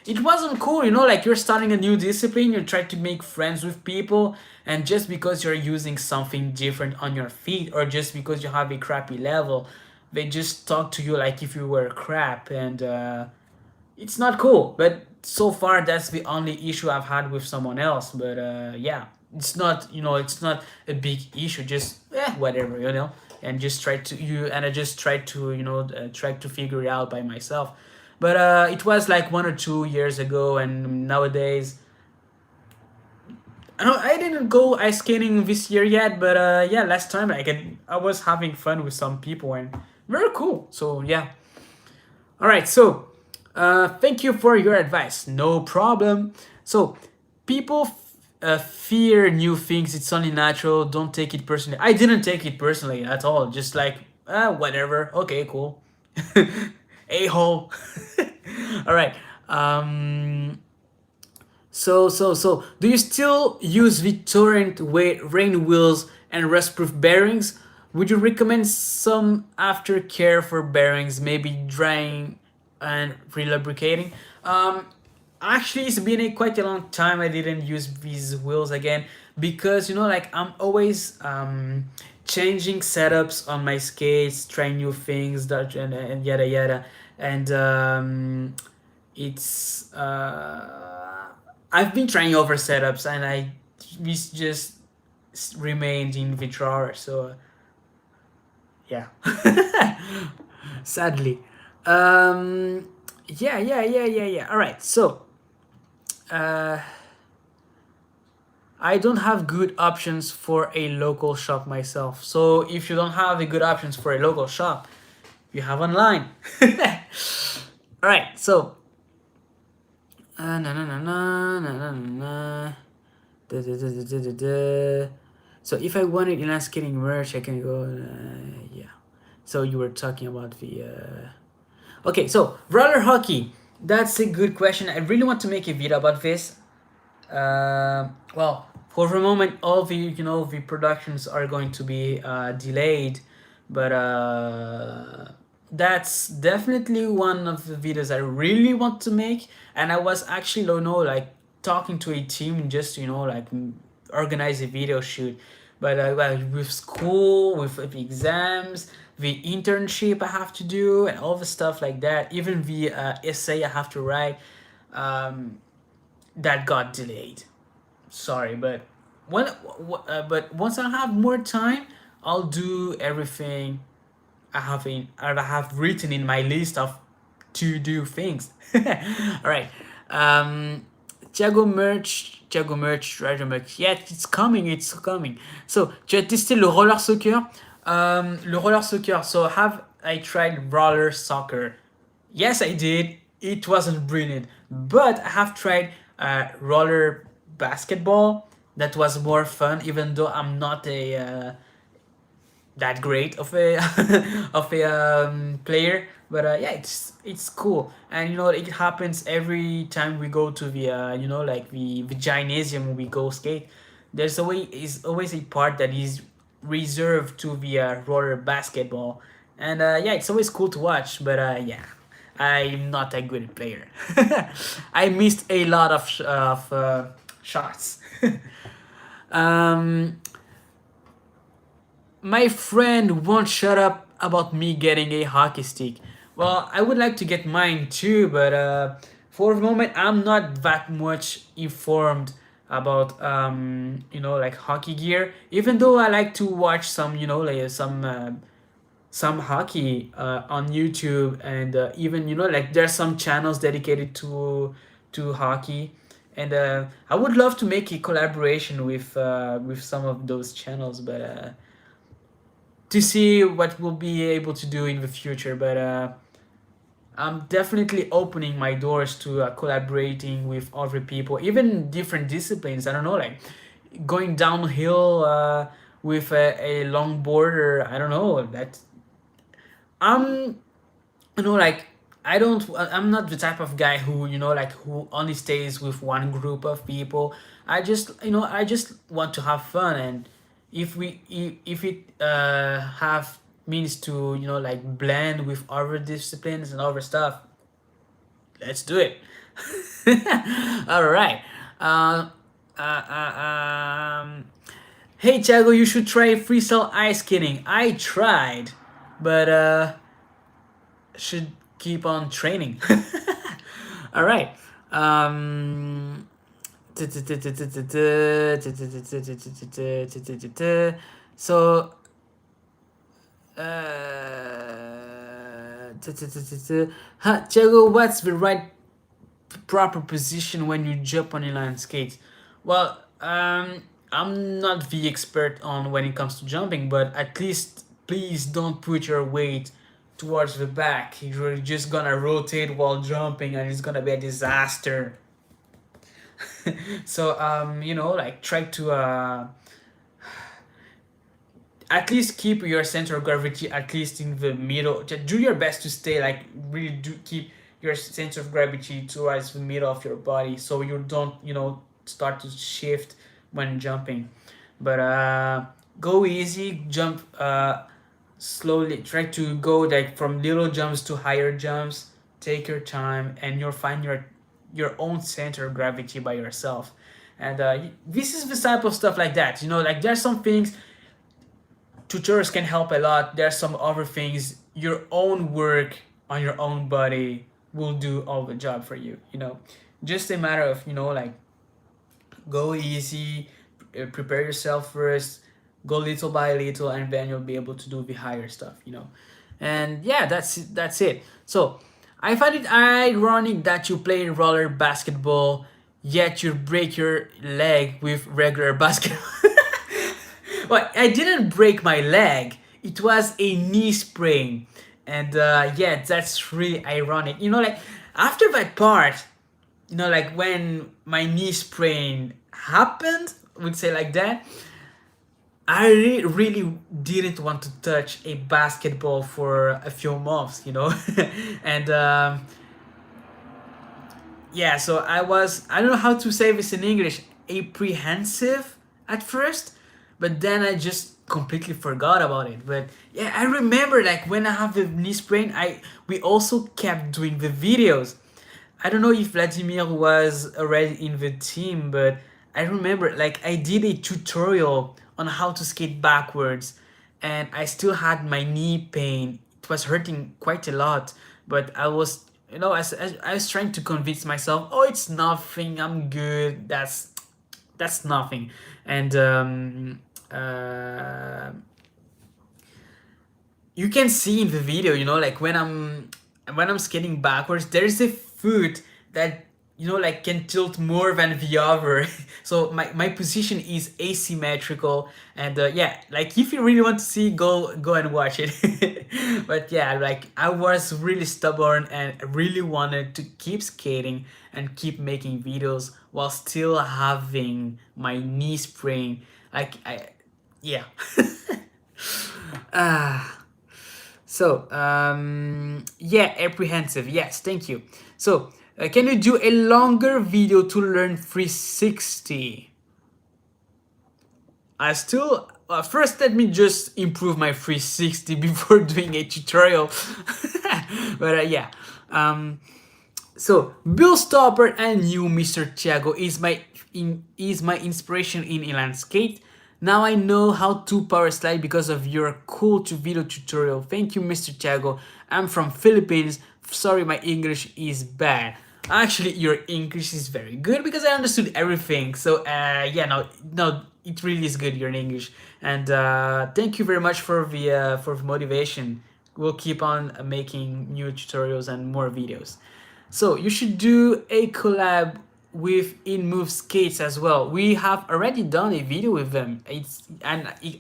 it wasn't cool. Like, you're starting a new discipline, you try to make friends with people, and just because you're using something different on your feet, or just because you have a crappy level, they just talk to you like if you were crap, and it's not cool. But so far, that's the only issue I've had with someone else. But yeah, it's not a big issue. Just whatever, and just try to you and I just tried to try to figure it out by myself. But it was like 1 or 2 years ago, and nowadays I didn't go ice skating this year yet. But yeah, last time I was having fun with some people, and very cool. So yeah. All right, so thank you for your advice. No problem. So, people fear new things. It's only natural. Don't take it personally. I didn't take it personally at all. Just like, whatever. Okay, cool. A hole. All right. So, do you still use the Torrent rain wheels and rust-proof bearings? Would you recommend some aftercare for bearings, maybe drying and relubricating? Actually, it's been quite a long time I didn't use these wheels again, because like, I'm always changing setups on my skates, trying new things, and yada yada, and it's I've been trying over setups, and this just remained in the drawer. So yeah. Sadly. Yeah. All right. So I don't have good options for a local shop myself. So if you don't have a good options for a local shop, you have online. All right. So na na na na na na na. Da, da, da, da, da, da. So if I wanted inline skating merch, I can go. Yeah. So you were talking about the. Okay, so roller hockey. That's a good question. I really want to make a video about this. Well, for the moment, all the the productions are going to be delayed, but that's definitely one of the videos I really want to make. And I was actually, like talking to a team just like organize a video shoot. But well, with school, with the exams, the internship I have to do, and all the stuff like that, even the essay I have to write, um, that got delayed. Sorry, but but once I have more time, I'll do everything I have written in my list of to do things. All right. Um, Tiago merch, Rider merch. Yeah, it's coming, it's coming. So, tu as testé le roller soccer? Le roller soccer. So, have I tried roller soccer? Yes, I did. It wasn't brilliant, but I have tried roller basketball. That was more fun, even though I'm not a that great of a of a player. But yeah, it's cool, and it happens every time we go to the like the gymnasium. We go skate. There's always a part that is reserved to the roller basketball, and yeah, it's always cool to watch. But yeah, I'm not a good player. I missed a lot of shots. um, my friend won't shut up about me getting a hockey stick. Well, I would like to get mine too, but for the moment, I'm not that much informed about like hockey gear. Even though I like to watch some like some hockey on YouTube, and even like there's some channels dedicated to hockey, and I would love to make a collaboration with some of those channels, but to see what we'll be able to do in the future. But I'm definitely opening my doors to collaborating with other people, even different disciplines. I don't know, like going downhill with a longboarder. I don't know that I'm like I'm not the type of guy who like who only stays with one group of people. I just want to have fun, and if it have means to like blend with other disciplines and other stuff, let's do it. All right. uh, uh, uh, um hey Tiago, you should try freestyle ice skating. I tried, but should keep on training. All right. Um, so, Tiago, what's the right proper position when you jump on inline skates? Well, I'm not the expert on when it comes to jumping, but at least please don't put your weight towards the back. You're just gonna rotate while jumping, and it's gonna be a disaster. So like try to at least keep your center of gravity at least in the middle. Just do your best to stay like really do keep your center of gravity towards the middle of your body, so you don't start to shift when jumping. But go easy, jump slowly. Try to go like from little jumps to higher jumps. Take your time, and you'll find your own center of gravity by yourself. And this is the type of stuff like that. Like there's some things tutors can help a lot. There's some other things your own work on your own body will do all the job for you. Just a matter of like go easy, prepare yourself first, go little by little, and then you'll be able to do the higher stuff. And yeah, that's it. So I find it ironic that you play roller basketball, yet you break your leg with regular basketball. Well, I didn't break my leg. It was a knee sprain. And yeah, that's really ironic. Like after that part, like when my knee sprain happened, would say like that, I really didn't want to touch a basketball for a few months, and yeah, so I don't know how to say this in English, apprehensive at first, but then I just completely forgot about it. But yeah, I remember like when I have the knee sprain, I we also kept doing the videos. I don't know if Vladimir was already in the team, but I remember like I did a tutorial on how to skate backwards, and I still had my knee pain. It was hurting quite a lot, but I was, you know, I was trying to convince myself, oh, it's nothing, I'm good, that's nothing. And uh, you can see in the video, you know, like when I'm skating backwards, there's a foot that, you know, like can tilt more than the other. So my position is asymmetrical, and yeah, like if you really want to see, go and watch it. But yeah, like I was really stubborn and really wanted to keep skating and keep making videos while still having my knee sprain. Like I, yeah. Ah. So, yeah, apprehensive. Yes, thank you. So, can you do a longer video to learn 360? I still, first let me just improve my 360 before doing a tutorial. But yeah. Um, so Bill Stopper and you, Mr. Tiago, is my inspiration in inline skate. Now I know how to power slide because of your cool video tutorial. Thank you, Mr. Tiago. I'm from Philippines. Sorry, my English is bad. Actually, your English is very good because I understood everything. So yeah, no, it really is good, your English. And thank you very much for the motivation. We'll keep on making new tutorials and more videos. So you should do a collab with InMove Skates as well. We have already done a video with them. It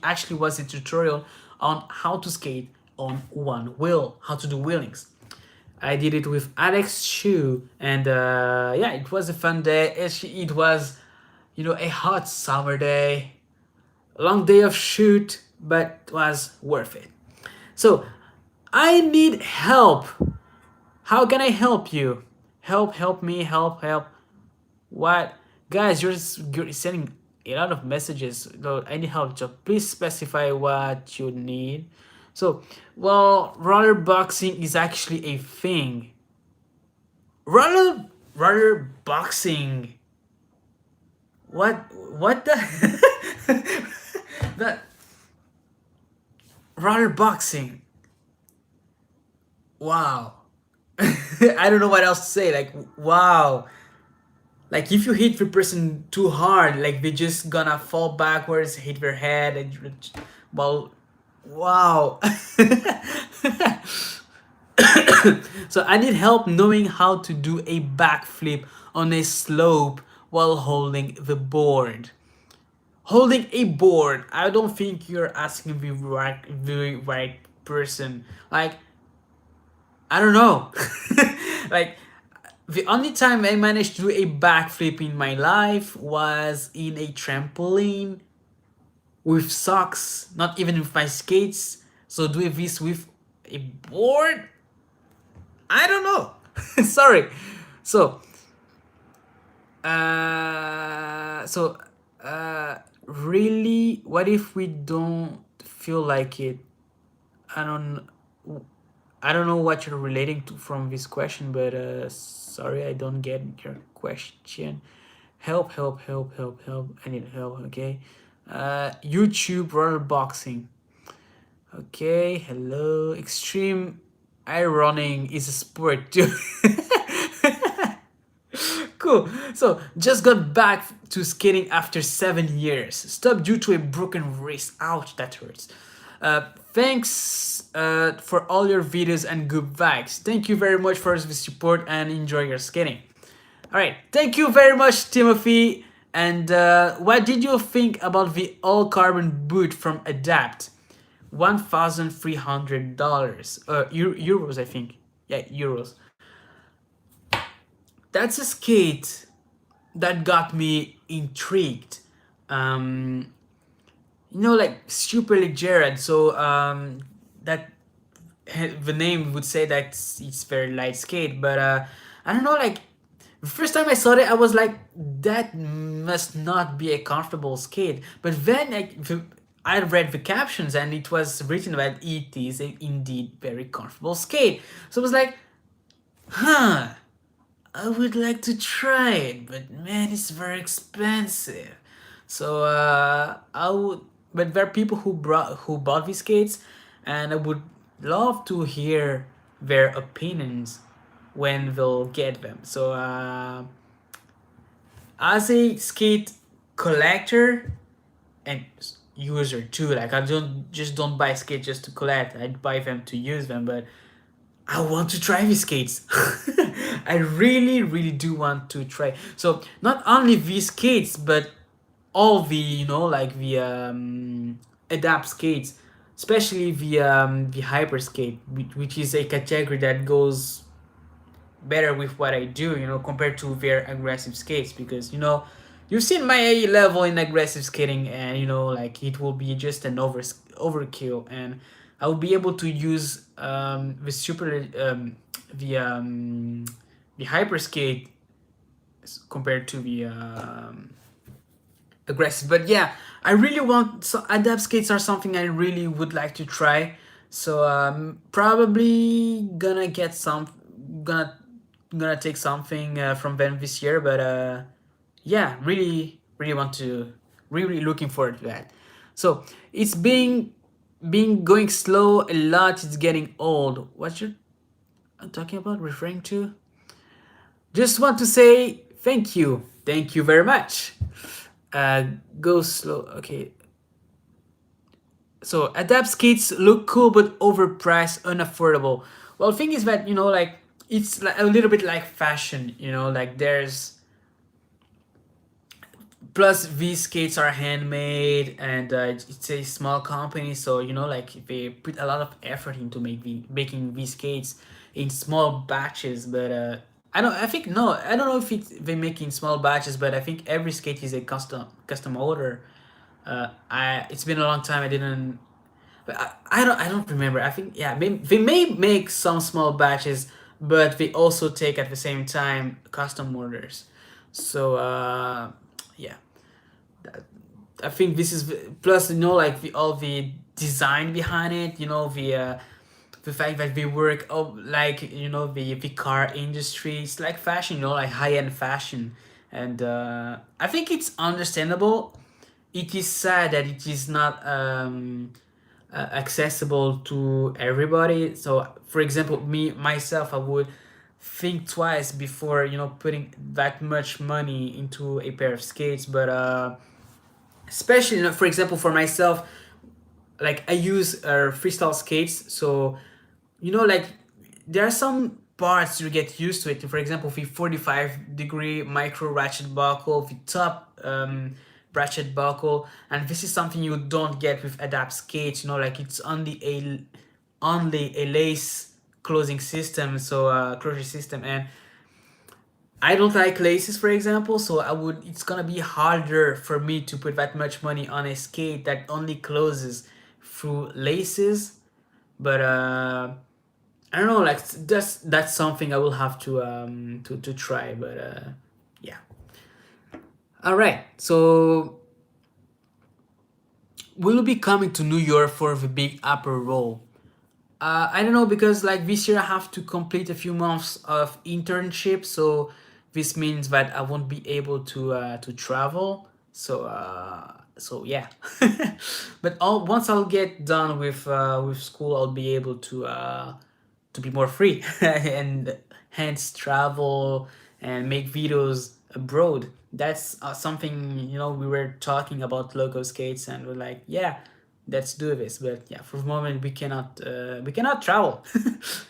actually was a tutorial on how to skate on one wheel, how to do wheelings. I did it with Alex Shu, and yeah, it was a fun day. It was, you know, a hot summer day, a long day of shoot, but it was worth it. So I need help. How can I help you? Help me, help. What? Guys, you're sending a lot of messages. No, I need help. So please specify what you need. So, well, roller boxing is actually a thing. Roller boxing. What the that roller boxing. Wow. I don't know what else to say. Like, wow. Like if you hit the person too hard, like they just gonna fall backwards, hit their head, and well, wow. So I need help knowing how to do a backflip on a slope while holding the board. Holding a board. I don't think you're asking the right person. Like I don't know. Like the only time I managed to do a backflip in my life was in a trampoline with socks, not even with my skates. So doing this with a board, I don't know. Sorry. So, so really, what if we don't feel like it? I don't. I don't know what you're relating to from this question, but sorry, I don't get your question. Help. I need help, okay? YouTube roller boxing. Okay, hello. Extreme ironing is a sport too. Cool. So, just got back to skating after 7 years. Stopped due to a broken wrist. Ouch, that hurts. Thanks for all your videos and good vibes. Thank you very much for the support and enjoy your skating. All right, thank you very much, Timothy. And what did you think about the all carbon boot from Adapt? $1,300. Euros, I think. Yeah, euros. That's a skate that got me intrigued. You know, like super Jared. So that the name would say that it's very light skate, but I don't know, like The first time I saw it, I was like, that must not be a comfortable skate. But then I read the captions and it was written that it is a indeed very comfortable skate. So I was like, huh, I would like to try it, but man, it's very expensive. So I would, but there are people who bought these skates, and I would love to hear their opinions when they'll get them. So as a skate collector and user too, like I don't buy skates just to collect. I buy them to use them, but I want to try these skates. I really, really do want to try. So not only these skates, but all the like the adapt skates, especially the hyper skate, which is a category that goes better with what I do, compared to their aggressive skates, because you've seen my level in aggressive skating, and like it will be just an overkill, and I will be able to use the hyper skate compared to the aggressive. But yeah, I really want, so adapt skates are something I really would like to try. So probably gonna gonna take something from them this year. But yeah, really really want to, really looking forward to that. So it's being going slow a lot. It's getting old. What you're talking about, referring to? Just want to say thank you very much. uh Go slow. Okay, so adapt skates look cool but overpriced, unaffordable. Well, the thing is that like it's like a little bit like fashion, like there's, plus these skates are handmade, and it's a small company, so like they put a lot of effort into making these skates in small batches. But I think, no, I don't know if they make in small batches, but I think every skate is a custom order. It's been a long time, I didn't, but I don't remember. I think, yeah, they may make some small batches, but they also take at the same time custom orders. So yeah, I think this is, plus like all the design behind it. The fact that we work, like the car industry. It's like fashion, like high end fashion, and I think it's understandable. It is sad that it is not accessible to everybody. So, for example, me myself, I would think twice before putting that much money into a pair of skates. But especially, for example, for myself, like I use freestyle skates, so like there are some parts you get used to it. For example, the 45-degree micro ratchet buckle, the top ratchet buckle, and this is something you don't get with adapt skates. Like it's only a lace closing system, so closure system, and I don't like laces, for example, so it's gonna be harder for me to put that much money on a skate that only closes through laces. But I don't know, like that's something I will have to try. But yeah. All right. So will you be coming to New York for the big upper roll? I don't know, because like this year I have to complete a few months of internship, so this means that I won't be able to travel. So yeah. But once I'll get done with school, I'll be able to be more free and hence travel and make videos abroad. That's something, we were talking about local skates, and we're like, yeah, let's do this. But yeah, for the moment we cannot travel,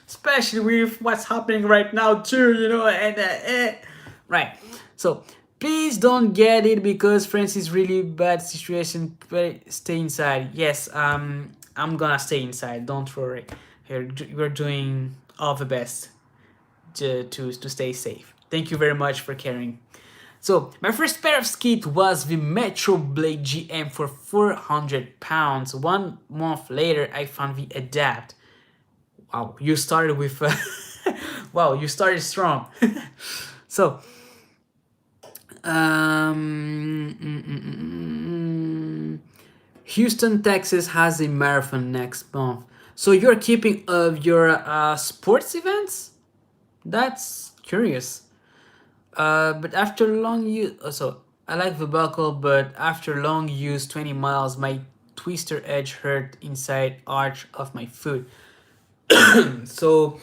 especially with what's happening right now too, and right. So please don't get it, because France is really bad situation. But stay inside. Yes, I'm gonna stay inside, don't worry. Here, we're doing all the best to stay safe. Thank you very much for caring. So my first pair of skate was the Metro Blade GM for £400. 1 month later, I found the Adapt. Wow, you started with wow, you started strong. So Houston, Texas has a marathon next month. So you're keeping of your sports events? That's curious. But after long use, so I like the buckle, but after long use, 20 miles, my twister edge hurt inside arch of my foot. So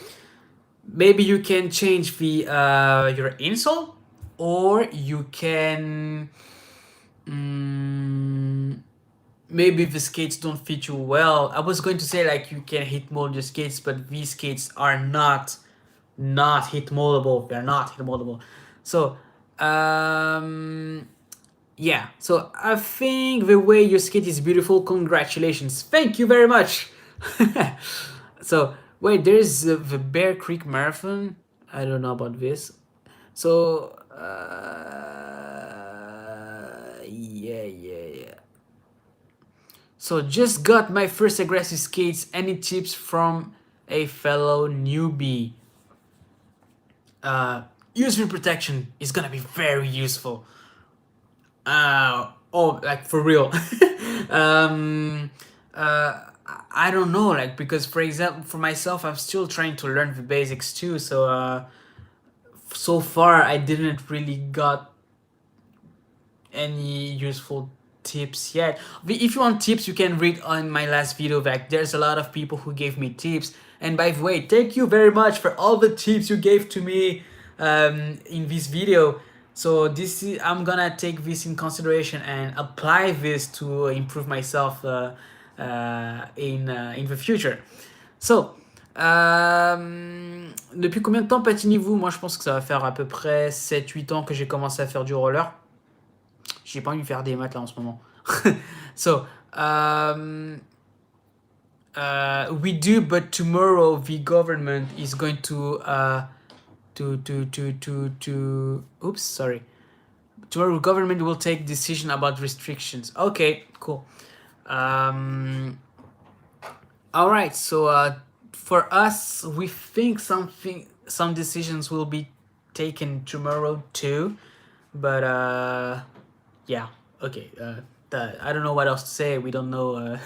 maybe you can change the your insole, or you can maybe the skates don't fit you well. I was going to say like you can hit mold your skates, but these skates are not hit moldable. They're not hit moldable. So yeah. So I think the way you skate is beautiful. Congratulations. Thank you very much. So wait, there's the Bear Creek Marathon. I don't know about this. So yeah. So just got my first aggressive skates. Any tips from a fellow newbie? User protection is gonna be very useful. Like for real. um, I don't know, like because for example, for myself, I'm still trying to learn the basics too. So so far, I didn't really got any useful tips yet. If you want tips, you can read on my last video. Like there's a lot of people who gave me tips. And by the way, thank you very much for all the tips you gave to me in this video. So this is, I'm gonna take this in consideration and apply this to improve myself in the future. So, depuis combien de temps patinez-vous? Moi, je pense que ça va faire à peu près 7-8 ans que j'ai commencé à faire du roller. J'ai pas envie de faire des maths là en ce moment. So, we do, but tomorrow the government is going to oops, sorry. Tomorrow the government will take decision about restrictions. Okay, cool. All right, so for us, we think some decisions will be taken tomorrow too, but yeah, okay. I don't know what else to say. We don't know.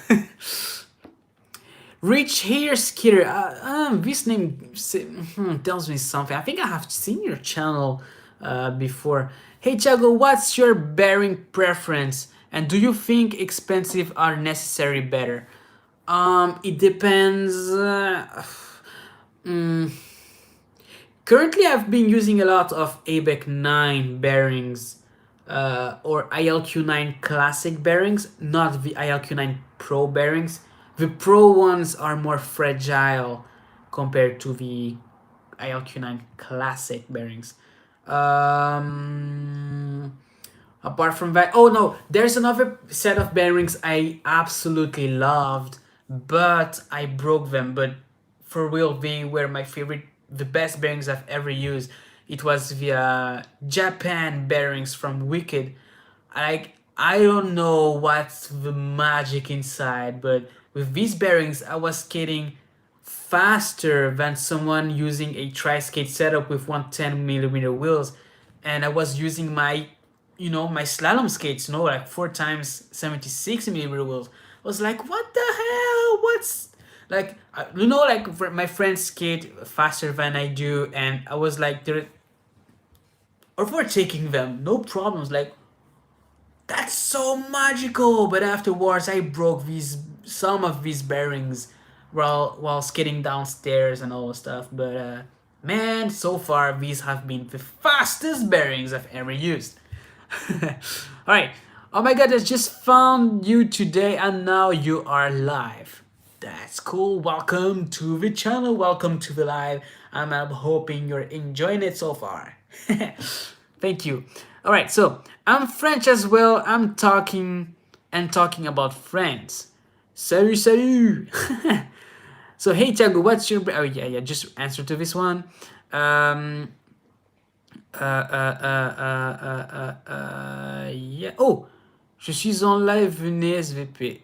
Rich Hair Skitter. This name tells me something. I think I have seen your channel before. Hey Tiago, what's your bearing preference? And do you think expensive are necessary better? It depends. Currently, I've been using a lot of ABEC 9 bearings or ILQ9 classic bearings, not the ILQ9 Pro bearings. The Pro ones are more fragile compared to the ILQ9 classic bearings. Apart from that, oh no, there's another set of bearings I absolutely loved, but I broke them. But for real, they were my favorite, the best bearings I've ever used. It was the Japan bearings from Wicked. I don't know what's the magic inside, but with these bearings, I was skating faster than someone using a tri-skate setup with 110mm wheels, and I was using my my slalom skates, like 4x 76mm wheels. I was like, what the hell? What's like, like my friends skate faster than I do, and I was like, they're overtaking them, no problems. Like, that's so magical. But afterwards, I broke some of these bearings while skating downstairs and all the stuff. But man, so far these have been the fastest bearings I've ever used. All right. Oh my god, I just found you today and now you are live. That's cool. Welcome to the channel. Welcome to the live. I'm hoping you're enjoying it so far. Thank you. All right, so I'm French as well. I'm talking about friends. Salut, salut. So hey Tiago, what's your? Oh yeah. Just answer to this one. Yeah. Oh, je suis en live. Venez SVP.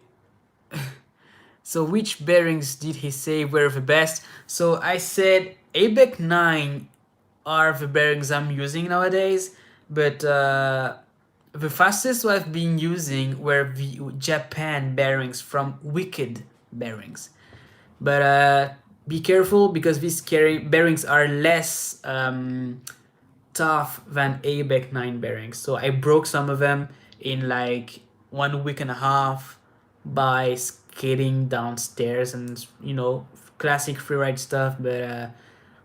So which bearings did he say were the best? So I said ABEC 9 are the bearings I'm using nowadays. but the fastest I've been using were the Japan bearings from Wicked Bearings. But be careful because these bearings are less tough than ABEC 9 bearings. So I broke some of them in like 1 week and a half by skating downstairs and, classic freeride stuff. But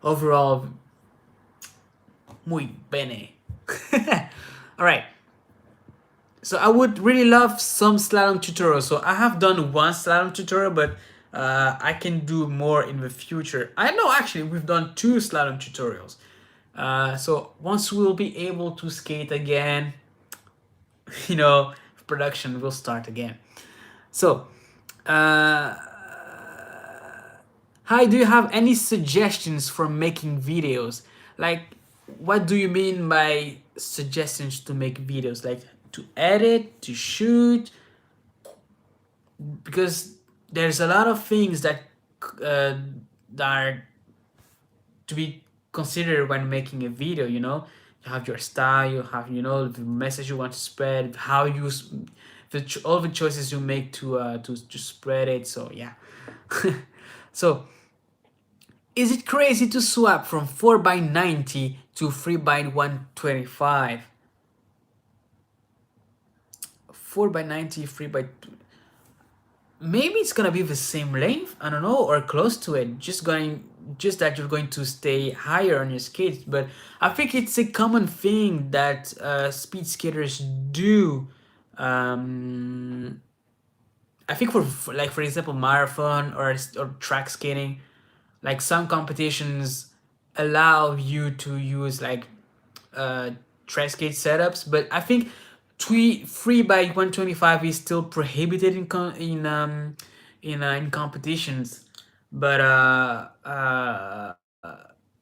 overall, muy bene. All right. So I would really love some slalom tutorials. So I have done one slalom tutorial, but I can do more in the future. I know actually we've done 2 slalom tutorials. So once we'll be able to skate again, you know, production will start again. So, hi, do you have any suggestions for making videos? Like, what do you mean by suggestions to make videos? Like to edit, to shoot? Because there's a lot of things uh, that are to be considered when making a video. You have your style, you have the message you want to spread, how you all the choices you make to spread it. So yeah. So is it crazy to swap from 4x90 to 3x125? 4x90, 3x, maybe it's gonna be the same length, I don't know, or close to it, just that you're going to stay higher on your skates. But I think it's a common thing that speed skaters do. I think for like, for example, marathon or track skating, like some competitions allow you to use like uh track skate setups, but I think 3x125 is still prohibited in competitions. But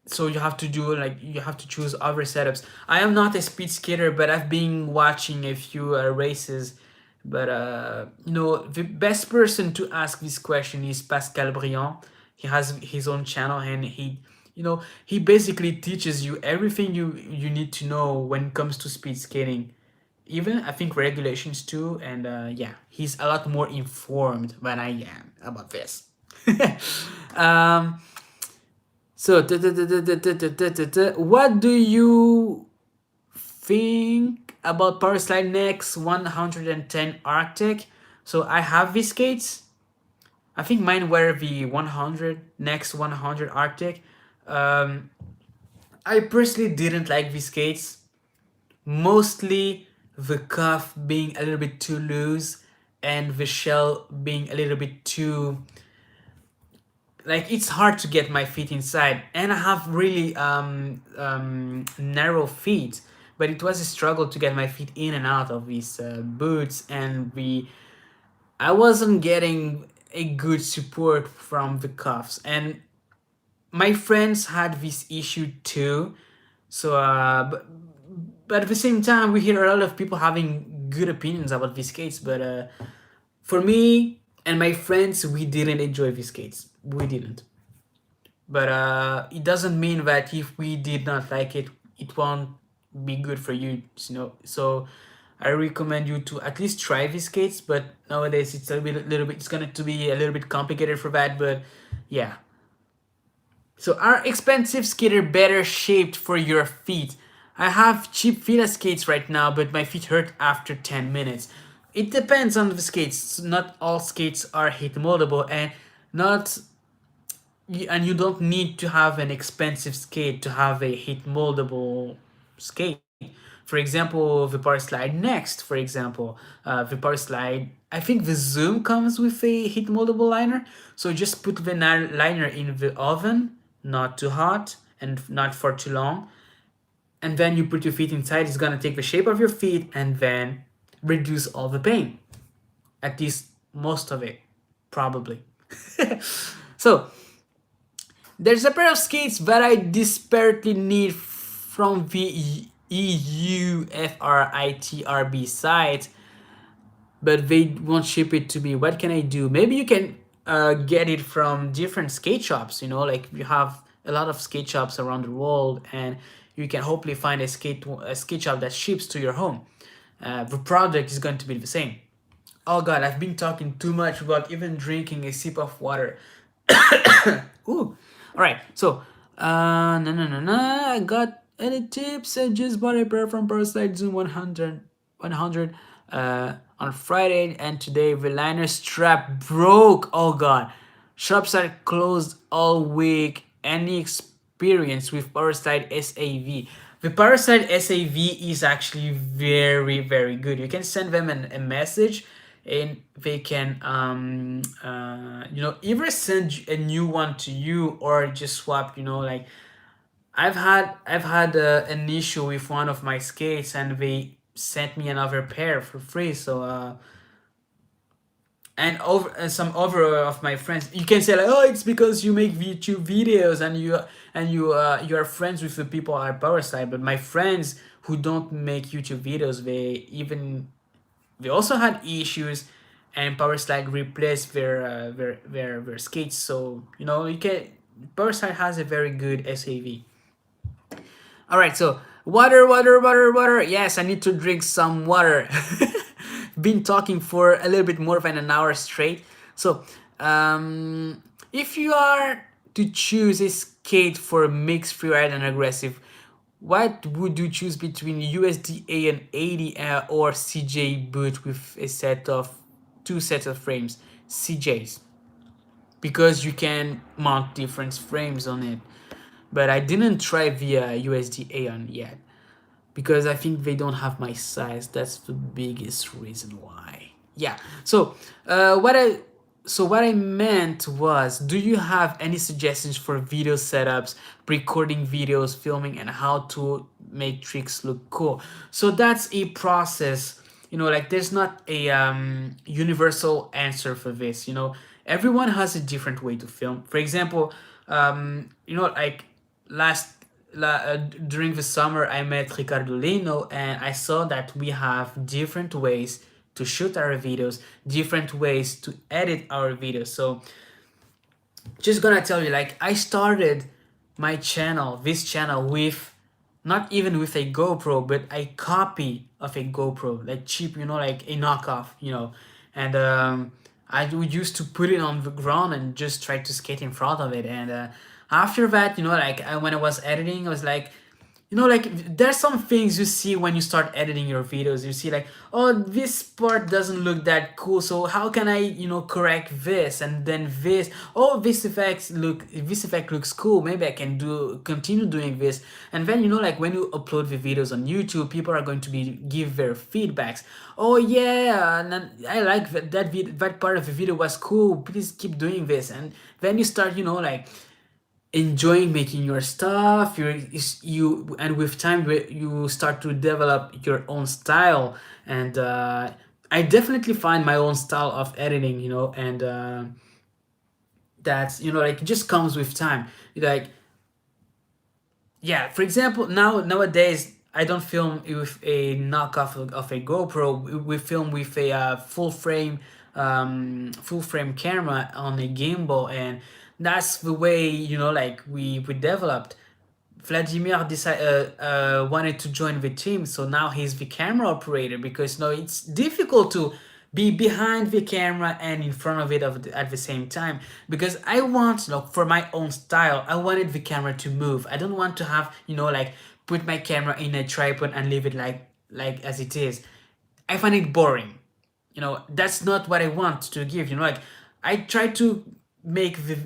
so you have to do, like, you have to choose other setups. I am not a speed skater, but I've been watching a few races. But the best person to ask this question is Pascal Briand. He has his own channel, and he basically teaches you everything you need to know when it comes to speed skating, even I think regulations too. And yeah, he's a lot more informed than I am about this. um, so what do you think about Power Slide Next 110 Arctic? So I have these skates. I think mine were the 100 Next 100 Arctic. I personally didn't like these skates, mostly the cuff being a little bit too loose and the shell being a little bit too, like, it's hard to get my feet inside, and I have really narrow feet. But it was a struggle to get my feet in and out of these boots, and I wasn't getting a good support from the cuffs, and my friends had this issue too. So but at the same time, we hear a lot of people having good opinions about these skates. But for me and my friends, we didn't enjoy these skates. We didn't. But it doesn't mean that if we did not like it, it won't be good for you. So I recommend you to at least try these skates. But nowadays, it's it's going to be a little bit complicated for that. But yeah. So are expensive skater better shaped for your feet? I have cheap Fila skates right now, but my feet hurt after 10 minutes. It depends on the skates. Not all skates are heat moldable, and not and you don't need to have an expensive skate to have a heat moldable skate. For example, the Power Slide Next, for example, the Power Slide, I think the Zoom comes with a heat moldable liner. So just put the liner in the oven, not too hot and not for too long. And then you put your feet inside. It's gonna take the shape of your feet and then reduce all the pain. At least most of it, probably. So there's a pair of skates that I desperately need from the EUFRITRB site, but they won't ship it to me. What can I do? Maybe you can get it from different skate shops. Like you have a lot of skate shops around the world, and you can hopefully find a skate shop that ships to your home. The product is going to be the same. Oh god, I've been talking too much without even drinking a sip of water. Ooh. Alright, so no no no no, I got any tips. I just bought a pair from Parasite Zoom 100 on Friday, and today the liner strap broke. Oh god. Shops are closed all week. Any experience with Parasite SAV? The Parasite SAV is actually very, very good. You can send them a message, and they can either send a new one to you or just swap, like I've had an issue with one of my skates, and they sent me another pair for free. So and over and some other of my friends, you can say like, oh, it's because you make YouTube videos and you are friends with the people at Powerside. But my friends who don't make YouTube videos, they also had issues, and Powerslide replaced their skates. So you can Powerslide has a very good SAV. All right, so water, water, water, water. Yes, I need to drink some water. Been talking for a little bit more than an hour straight. So, if you are to choose a skate for mixed freeride and aggressive, what would you choose between USDA and 80 or CJ boot with a set of two sets of frames, CJs? Because you can mount different frames on it. But I didn't try the USDA on yet because I think they don't have my size. That's the biggest reason why. Yeah. So what I meant was, do you have any suggestions for video setups, recording videos, filming, and how to make tricks look cool? So that's a process. Like there's not a universal answer for this. Everyone has a different way to film. For example, like last during the summer, I met Ricardo Lino, and I saw that we have different ways to shoot our videos, different ways to edit our videos. So just gonna tell you, like, I started this channel with not even with a GoPro, but a copy of a GoPro, like cheap, like a knockoff, and I would used to put it on the ground and just try to skate in front of it. And after that, when I was editing, I was like, like there's some things you see when you start editing your videos. You see like, oh, this part doesn't look that cool, so how can I correct this? And then this, oh, this effect looks cool, maybe I can continue doing this. And then like when you upload the videos on YouTube, people are going to give their feedbacks. Oh yeah, and I like that part of the video was cool, please keep doing this. And then you start like enjoying making your stuff. You and with time you start to develop your own style. And I definitely find my own style of editing, and that's like it just comes with time. Like, yeah, for example, nowadays I don't film with a knockoff of a GoPro. We film with a full frame camera on a gimbal, and that's the way like we developed. Vladimir wanted to join the team, so now he's the camera operator, because it's difficult to be behind the camera and in front of it at the same time. Because I want, for my own style, I wanted the camera to move. I don't want to have, like put my camera in a tripod and leave it like as it is. I find it boring. That's not what I want to give. Like I try to make the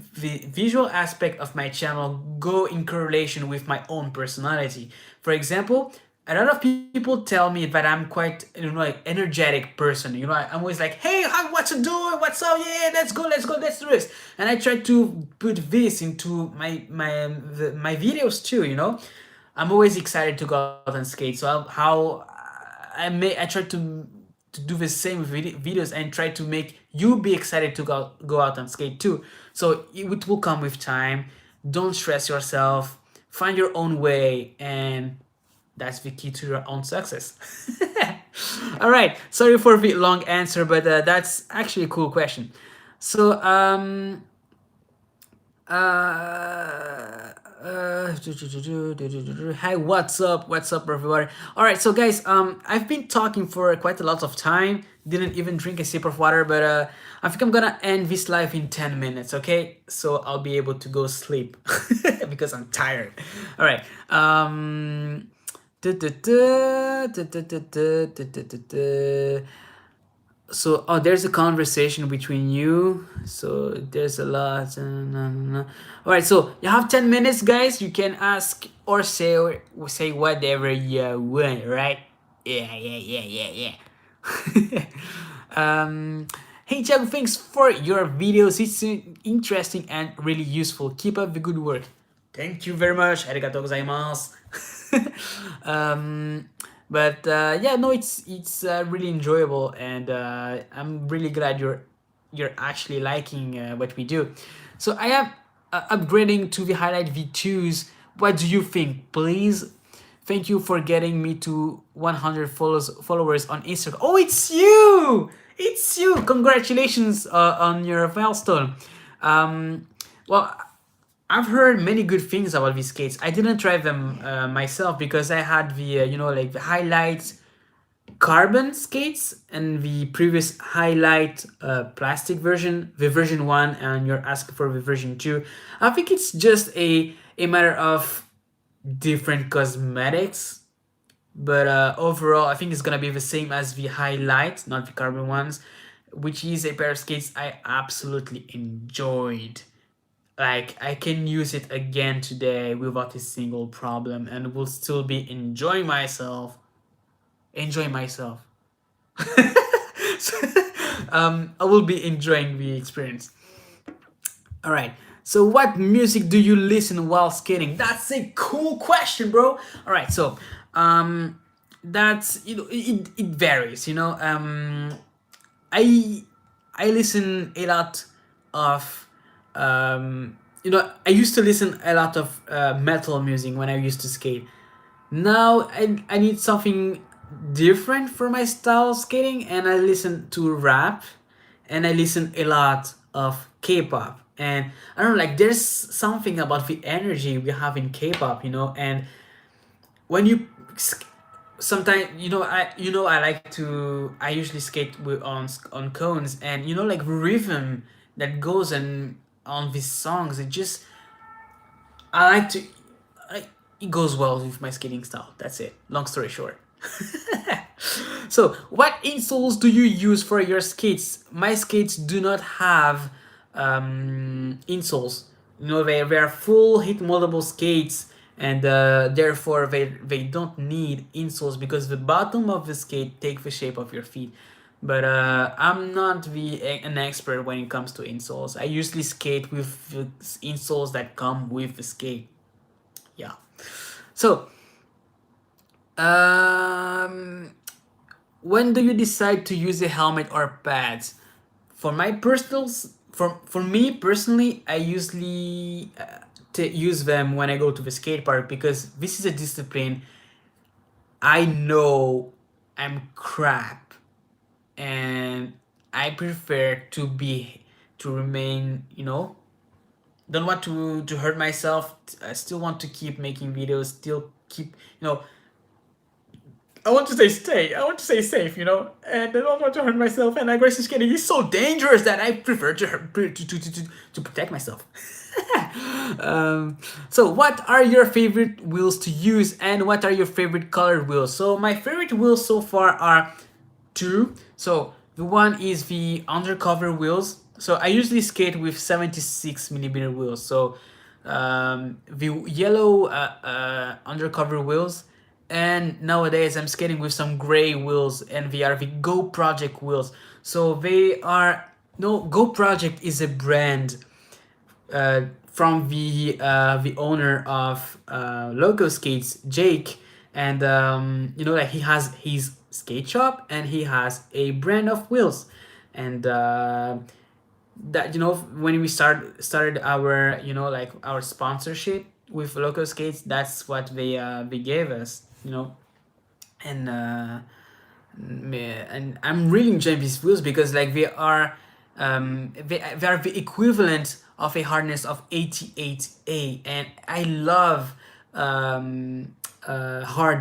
visual aspect of my channel go in correlation with my own personality. For example, a lot of people tell me that I'm quite like energetic person. I'm always like, hey, what's you doing, what's up, yeah, let's go, let's do this. And I try to put this into my videos too. I'm always excited to go out and skate. So I try to do the same videos and try to make you be excited to go out and skate too. So it will come with time. Don't stress yourself. Find your own way, and that's the key to your own success. All right. Sorry for the long answer, but that's actually a cool question. So Hi, what's up? What's up, everybody? All right, so guys, I've been talking for quite a lot of time. Didn't even drink a sip of water, but I think I'm gonna end this live in 10 minutes. Okay, so I'll be able to go sleep because I'm tired. All right. So there's a conversation between you, so there's a lot. All right, so you have 10 minutes, guys. You can ask or say whatever you want, right? Yeah. Hey Tiago, thanks for your videos. It's interesting and really useful. Keep up the good work. Thank you very much. Arigatou gozaimasu. But yeah, no, it's really enjoyable, and I'm really glad you're actually liking what we do. So I am upgrading to the highlight V2s. What do you think? Please, thank you for getting me to 100 followers on Instagram. Oh, it's you! It's you! Congratulations on your milestone. Well, I've heard many good things about these skates. I didn't try them myself because I had the like the highlight carbon skates and the previous highlight plastic version, the version 1, and you're asking for the version 2. I think it's just a matter of different cosmetics, but overall I think it's gonna be the same as the highlight, not the carbon ones, which is a pair of skates I absolutely enjoyed. Like, I can use it again today without a single problem and will still be enjoying myself. So, I will be enjoying the experience. All right. So, what music do you listen while skating? That's a cool question, bro. All right. So, that's it varies. I I listen a lot of I used to listen a lot of metal music when I used to skate. Now I need something different for my style of skating, and I listen to rap, and I listen a lot of K-pop. And I don't know, like, there's something about the energy we have in K-pop, and when you sometimes I like to I usually skate with on cones, and like rhythm that goes on these songs, it just I like to it goes well with my skating style. That's it, long story short. So what insoles do you use for your skates? My skates do not have insoles. They are full hit moldable skates, and therefore they don't need insoles because the bottom of the skate take the shape of your feet. But I'm not an expert when it comes to insoles. I usually skate with the insoles that come with the skate. Yeah. So when do you decide to use a helmet or pads? For my for me personally, I usually use them when I go to the skate park because this is a discipline I know I'm crap, and I prefer to remain, don't want to hurt myself. I still want to keep making videos, still keep, I want to stay. I want to stay safe, and I don't want to hurt myself. And aggressive skating is so dangerous that I prefer to protect myself. So, what are your favorite wheels to use, and what are your favorite colored wheels? So, my favorite wheels so far are two. So, the one is the undercover wheels. So, I usually skate with 76 millimeter wheels. So, the yellow undercover wheels, and nowadays I'm skating with some gray wheels, and they are the Go Project wheels. So they are no Go Project is a brand from the owner of Loco Skates, Jake, and like he has his skate shop and he has a brand of wheels, and that when we started our like our sponsorship with Loco Skates, that's what they gave us, and and I'm really enjoying these wheels because like they are they are the equivalent of a hardness of 88A, and I love hard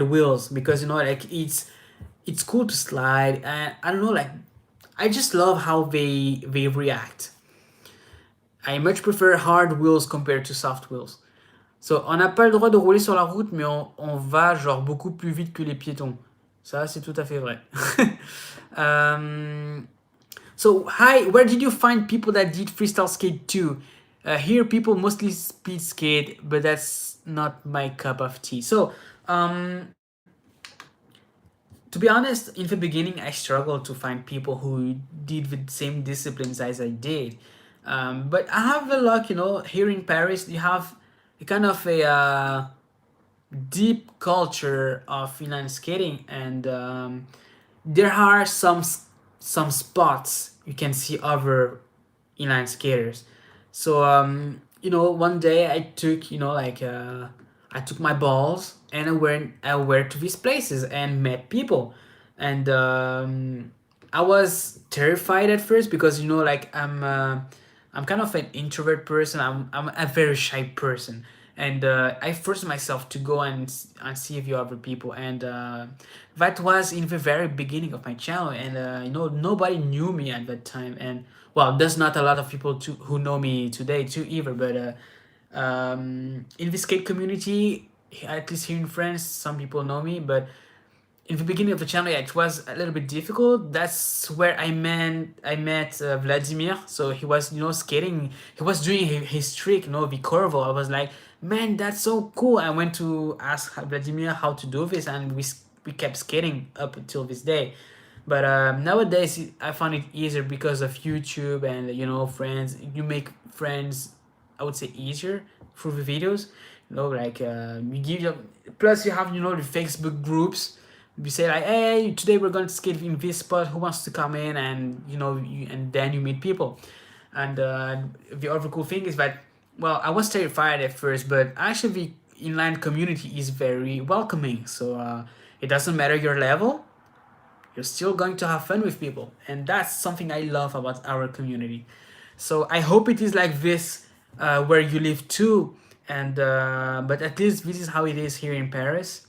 wheels, because like it's cool to slide, and I don't know, like I just love how they react. I much prefer hard wheels compared to soft wheels. So, on n'a pas le droit de rouler sur la route, mais on va genre beaucoup plus vite que les piétons. Ça, c'est tout à fait vrai. um, so, hi, where did you find people that did freestyle skate too? Here, people mostly speed skate, but that's not my cup of tea. So, to be honest, in the beginning, I struggled to find people who did the same disciplines as I did. But I have the luck, here in Paris, you have a kind of a deep culture of inline skating, and there are some spots you can see other inline skaters. So one day I took I took my balls and I went to these places and met people, and I was terrified at first because like I'm kind of an introvert person. I'm a very shy person, and I forced myself to go and see a few other people, and that was in the very beginning of my channel, and nobody knew me at that time, and well, there's not a lot of people who know me today too either, but in the skate community, at least here in France, some people know me, but in the beginning of the channel, yeah, it was a little bit difficult. That's where I met Vladimir. So he was skating. He was doing his trick, the curve. I was like, man, that's so cool. I went to ask Vladimir how to do this, and we kept skating up until this day. But nowadays, I found it easier because of YouTube and friends. You make friends, I would say, easier through the videos. Like you give your, plus you have the Facebook groups. We say like, hey, today we're going to skate in this spot. Who wants to come in? And and then you meet people. And the other cool thing is that, well, I was terrified at first, but actually the inline community is very welcoming. So it doesn't matter your level, you're still going to have fun with people, and that's something I love about our community. So I hope it is like this where you live too, and but at least this is how it is here in Paris.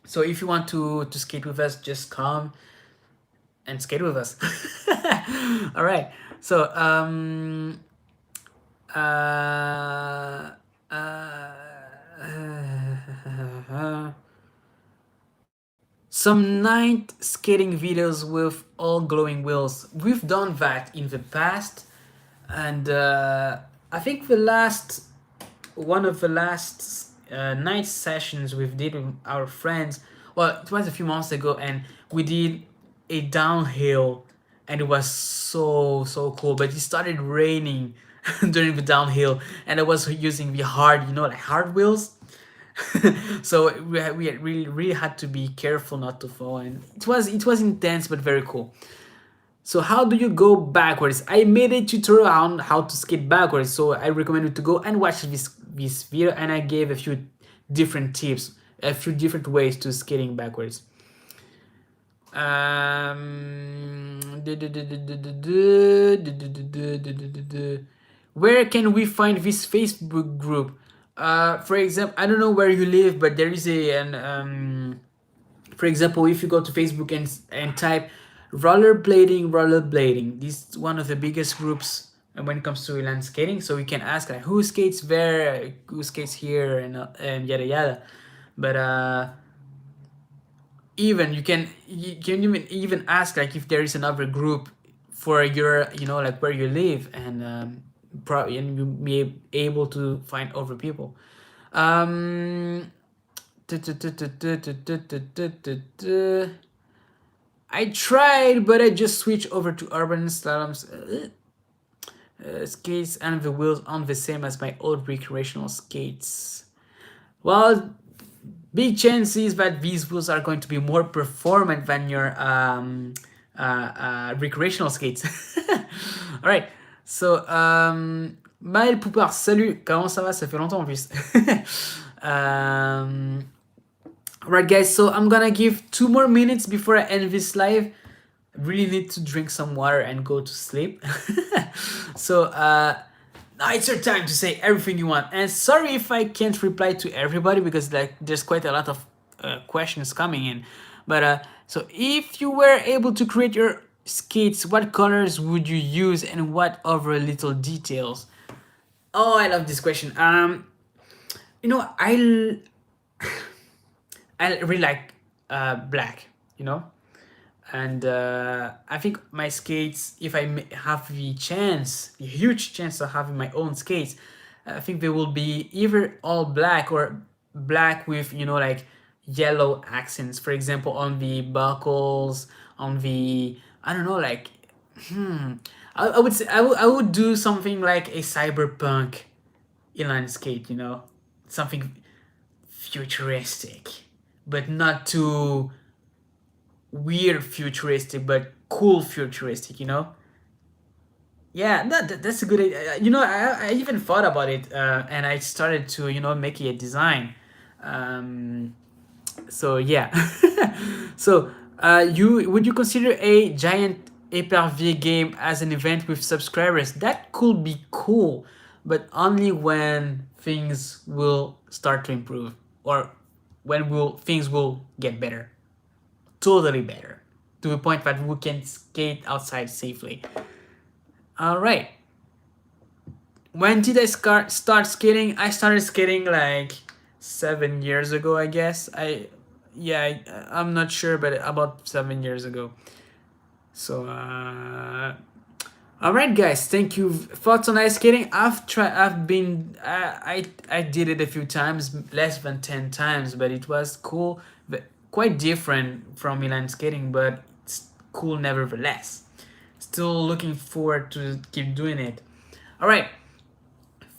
So if you want to skate with us, just come and skate with us. All right. So some night skating videos with all glowing wheels. We've done that in the past, and I think the last one of the last night sessions we did with our friends. Well, it was a few months ago, and we did a downhill, and it was so cool. But it started raining during the downhill, and I was using the hard, like hard wheels. So we really had to be careful not to fall, and it was intense but very cool. So how do you go backwards? I made a tutorial on how to skate backwards, so I recommend you to go and watch this video, and I gave a few different tips, a few different ways to skating backwards. Where can we find this Facebook group? For example, I don't know where you live, but there is for example, if you go to Facebook and type rollerblading, this is one of the biggest groups when it comes to inline skating. So you can ask like, who skates there, who skates here, and yada yada. But even you can even ask like if there is another group for your like where you live, and probably and you may be able to find other people. I tried, but I just switched over to urban slaloms. Skates and the wheels aren't the same as my old recreational skates. Well, big chances that these wheels are going to be more performant than your recreational skates. All right. So, Maël Poupard, salut. Comment ça va? Ça fait longtemps en plus. Alright, guys. So I'm gonna give 2 more minutes before I end this live. I really need to drink some water and go to sleep. So now it's your time to say everything you want. And sorry if I can't reply to everybody because like there's quite a lot of questions coming in. But so if you were able to create your skates, what colors would you use and what other little details? Oh, I love this question. You know, I really like black. You know, and I think my skates, if I have the chance, the huge chance of having my own skates, I think they will be either all black or black with, you know, like yellow accents. For example, on the buckles, on the, I don't know, like, I would say I would do something like a cyberpunk inline skate. You know, something futuristic, but not too weird futuristic, but cool futuristic, you know? Yeah, that's a good idea. You know, I even thought about it and I started to, you know, make a design. Um, so, yeah. So, you would you consider a giant pay-per-view game as an event with subscribers? That could be cool, but only when things will start to improve or when will things will get better, totally better, to a point that we can skate outside safely. All right. When did I start skating? I started skating like 7 years ago, I guess. I'm not sure, but about 7 years ago. So, all right, guys. Thank you. Thoughts on ice skating? I've tried. I've been. I did it a few times, less than 10 times, but it was cool. But quite different from inline skating, but it's cool nevertheless. Still looking forward to keep doing it. All right.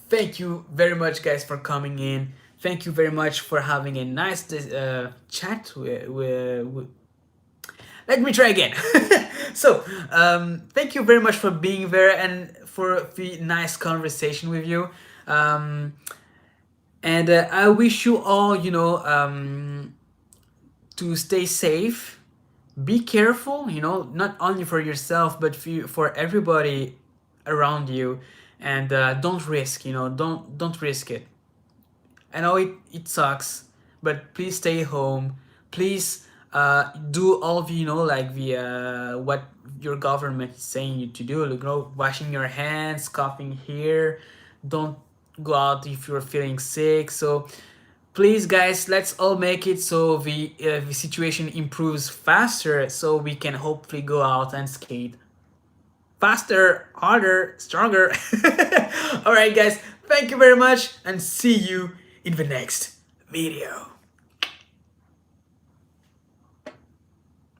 Thank you very much, guys, for coming in. Thank you very much for having a nice chat with. Let me try again. So, thank you very much for being there and for the nice conversation with you. Um, and I wish you all, you know, to stay safe. Be careful, you know, not only for yourself, but for everybody around you. And don't risk, you know, don't risk it. I know it sucks, but please stay home. Please do all the, you know, like the what your government is saying you to do. You know, washing your hands, coughing here. Don't go out if you're feeling sick. So please, guys, let's all make it so the situation improves faster, so we can hopefully go out and skate faster, harder, stronger. All right, guys, thank you very much, and see you in the next video.